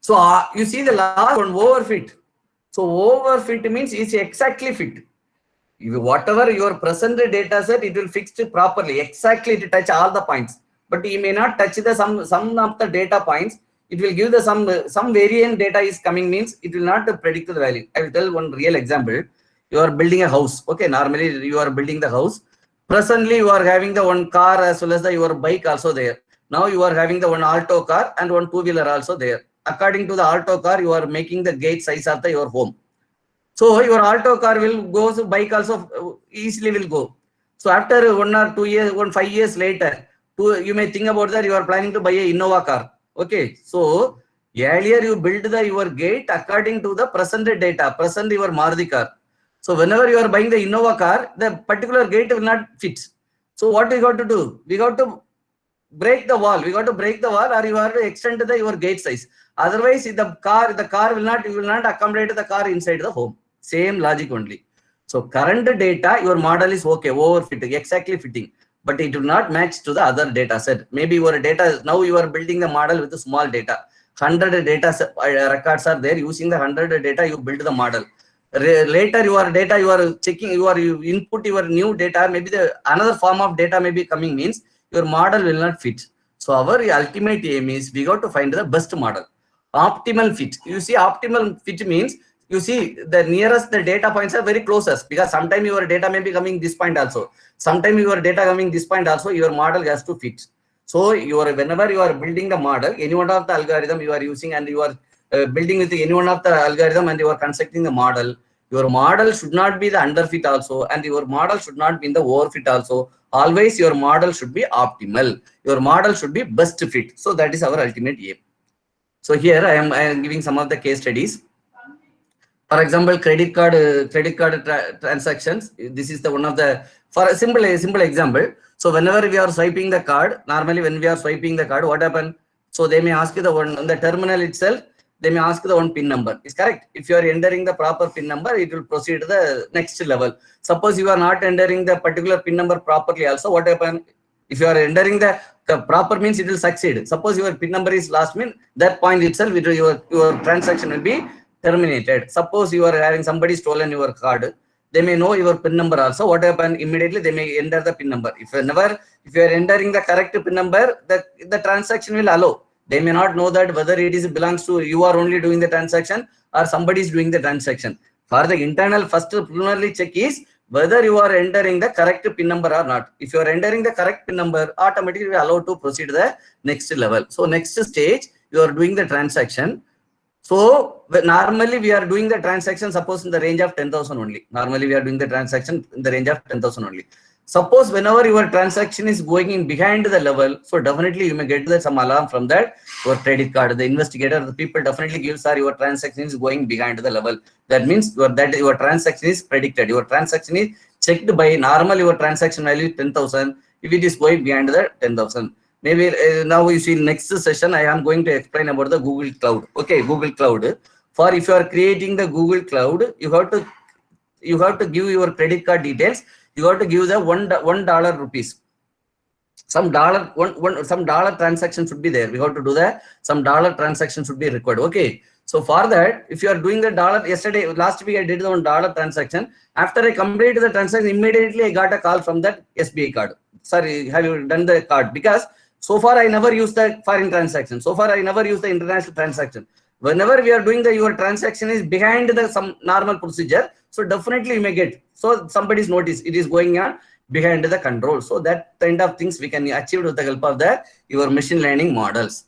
Speaker 1: So you see the last one, overfit. So overfit means it's exactly fit. Whatever your present data set, it will fix it properly, exactly to touch all the points. But you may not touch the some of the data points. It will give the some variant data is coming, means it will not predict the value. I will tell one real example. You are building a house. Okay, normally you are building the house. Presently you are having the one car as well as your bike also there. Now you are having the one alto car and one two-wheeler also there. According to the alto car, you are making the gate size of your home. So your alto car will go, so bike also easily will go. So after 1 or 2 years, 5 years later, you may think about that you are planning to buy a Innova car. Okay, so earlier you build your gate according to the present data, present your Maruti car. So whenever you are buying the Innova car, the particular gate will not fit. So what we got to do? We got to break the wall. We got to break the wall, or you have to extend your gate size. Otherwise, the car will not accommodate the car inside the home. Same logic only. So current data, your model is okay, overfitting, exactly fitting, but it will not match to the other data set. Maybe your data, now you are building the model with the small data. 100 data records are there. Using the 100 data, you build the model. Later your data, you are checking, you input your new data, maybe the another form of data may be coming, means your model will not fit. So our ultimate aim is we got to find the best model. Optimal fit. You see, optimal fit means, you see the nearest the data points are very closest, because sometime your data may be coming this point also. Sometime your data coming this point also, your model has to fit. So whenever you are building the model, any one of the algorithm you are using, and you are building with any one of the algorithm, and you are constructing the model, your model should not be the underfit also, and your model should not be in the overfit also. Always your model should be optimal. Your model should be best fit. So that is our ultimate aim. So here I am giving some of the case studies. For example, credit card transactions. This is the one of the, for a simple example. So whenever we are swiping the card, normally when we are swiping the card, what happen? So they may ask you the one on the terminal itself. They may ask the one PIN number. Is correct. If you are entering the proper PIN number, it will proceed to the next level. Suppose you are not entering the particular PIN number properly. Also, what happen? If you are entering the proper, means it will succeed. Suppose your PIN number is last, mean that point itself, your transaction will be terminated. Suppose you are having somebody stolen your card, they may know your PIN number also. What happen? Immediately they may enter the PIN number. If you are entering the correct PIN number, the transaction will allow. They may not know that whether it is belongs to you are only doing the transaction or somebody is doing the transaction. For the internal, first preliminary check is whether you are entering the correct PIN number or not. If you are entering the correct PIN number, automatically you are allowed to proceed to the next level. So next stage, you are doing the transaction. So normally we are doing the transaction, suppose in the range of 10,000 only. Normally we are doing the transaction in the range of 10,000 only. Suppose whenever your transaction is going in behind the level, so definitely you may get some alarm from that your credit card. The investigator, the people definitely give, sir, your transaction is going behind the level. That means your transaction is predicted. Your transaction is checked by normal. Your transaction value is 10,000. If it is going behind the 10,000. Maybe now you see next session, I am going to explain about the Google Cloud. Okay, Google Cloud. For if you are creating the Google Cloud, you have to give your credit card details. You have to give the $1 rupees. Some dollar transaction should be there. We have to do that. Some dollar transaction should be required. Okay. So for that, if you are doing the dollar, last week I did the $1 transaction. After I completed the transaction, immediately I got a call from that SBI card. Sorry, have you done the card? Because so far I never used the foreign transaction. So far I never used the international transaction. Whenever we are doing your transaction is behind some normal procedure, so definitely you may get. So somebody's notice it is going on behind the control. So that kind of things we can achieve with the help of your machine learning models.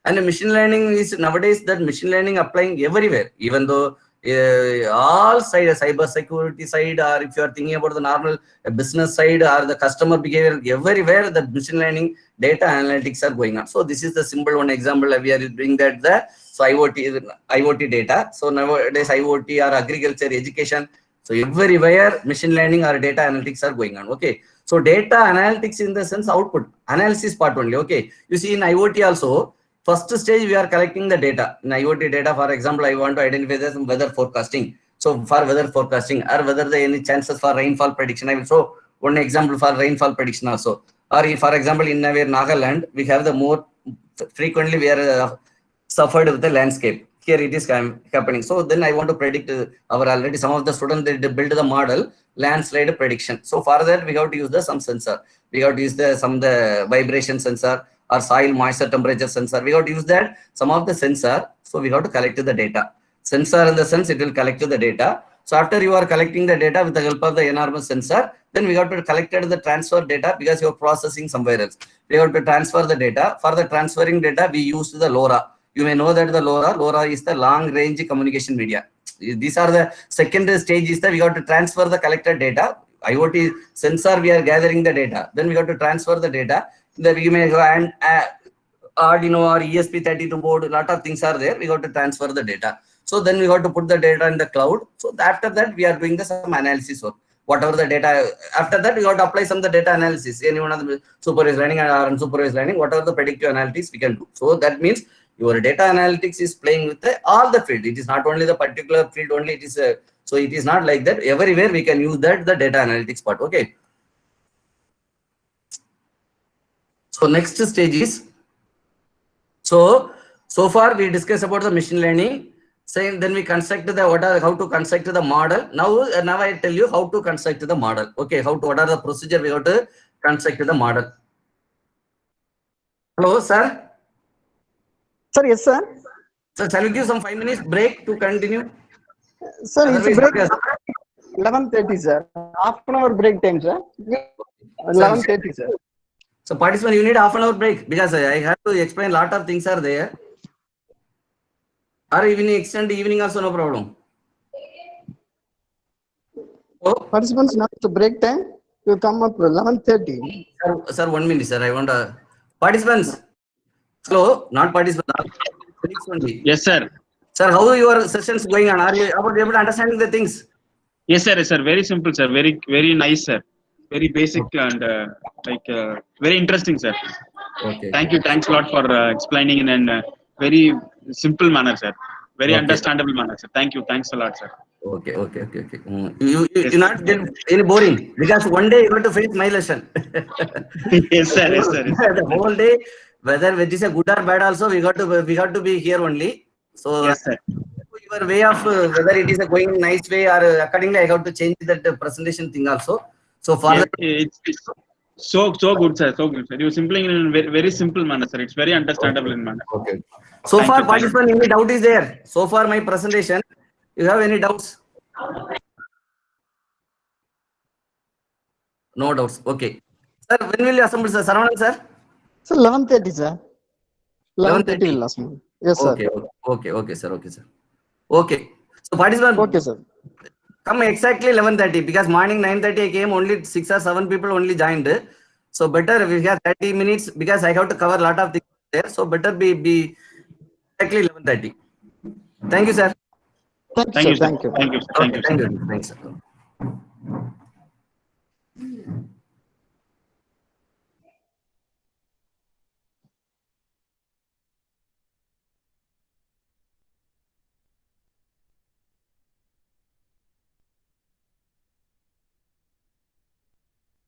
Speaker 1: And the machine learning is nowadays that machine learning applying everywhere. Even though all side, cyber security side, or if you are thinking about the normal business side or the customer behavior, everywhere the machine learning data analytics are going on. So this is the simple one example we are doing that the so IoT data. So nowadays IoT or agriculture, education, so everywhere machine learning or data analytics are going on. Okay, so data analytics in the sense output analysis part only. Okay, you see in IoT also, first stage we are collecting the data. In IoT data, for example, I want to identify the weather forecasting. So for weather forecasting, or whether there any chances for rainfall prediction, I will show one example for rainfall prediction also. Or if, for example, in our Nagaland, we have the more frequently we are suffered with the landscape. Here it is happening. So then I want to predict our already some of the students they build the model landslide prediction. So for that we have to use the some sensor. We have to use the vibration sensor or soil moisture temperature sensor. We have to use that some of the sensor. So we have to collect the data. Sensor in the sense it will collect the data. So after you are collecting the data with the help of the enormous sensor, then we have to collect the transfer data because you are processing somewhere else. We have to transfer the data. For the transferring data, we use the LoRa. You may know that the LoRa is the long range communication media. These are the second stage is that we have to transfer the collected data. IoT sensor, we are gathering the data. Then we have to transfer the data. Then we may go and Arduino or ESP32 board, a lot of things are there. We have to transfer the data. So then we have to put the data in the cloud. So after that, we are doing some analysis work. Whatever the data, after that, we have to apply some of the data analysis. Any one of the supervised learning or unsupervised learning, whatever the predictive analytics we can do. So that means your data analytics is playing with all the field. It is not only the particular field only. It is so it is not like that. Everywhere we can use that the data analytics part. Okay. So next stage is so far we discussed about the machine learning. Saying then we construct the how to construct the model. Now I tell you how to construct the model. Okay, what are the procedure we have to construct the model. Hello, sir.
Speaker 2: Sir, yes, sir.
Speaker 1: So shall we give some 5 minutes break to continue?
Speaker 2: Sir, it's a break. 11:30, sir. Half an hour break time, sir. 11:30, sir.
Speaker 1: So participant, you need half an hour break because I have to explain lot of things are there. Or even extend evening also no problem. Oh,
Speaker 2: participants, now to break time. You come up 11:30.
Speaker 1: Sir, 1 minute, sir. I want participants. Slow, not participants. Only.
Speaker 3: Yes, sir.
Speaker 1: Sir, how your sessions going on? Are you able to understanding the things?
Speaker 3: Yes, sir. Yes, sir. Very simple, sir. Very nice, sir. Very basic and very interesting, sir.
Speaker 1: Okay.
Speaker 3: Thank you. Thanks a lot for explaining in a very simple manner, sir. Very understandable manner, sir. Thank you. Thanks a lot, sir.
Speaker 1: Okay. You not get any boring because one day you have to finish my lesson.
Speaker 3: Yes, sir. Yes, sir.
Speaker 1: The whole day, whether it is a good or bad, also we got to be here only. So
Speaker 3: yes, sir.
Speaker 1: Your way of whether it is a going nice way or accordingly, I have to change that presentation thing also. So for
Speaker 3: it's so good, sir. So good, sir. You simply in a very simple manner, sir. It's very understandable in manner.
Speaker 1: Okay. So far, participant, any doubt is there? So far, my presentation. You have any doubts? No doubts. Okay. Sir, when will you assemble, sir? Saravanan, sir?
Speaker 2: Sir, 11:30, sir. 11:30 will assemble. Yes, sir.
Speaker 1: Okay, sir. Okay. So participant.
Speaker 2: Okay, sir.
Speaker 1: Come exactly 11:30 because morning 9:30 I came, only 6 or 7 people only joined. So better we have 30 minutes because I have to cover a lot of things there. So better be exactly 11:30. Thank you, sir.
Speaker 2: Thank you, sir. Thank you.
Speaker 3: Thank you, sir.
Speaker 1: Thank you. Thanks, sir.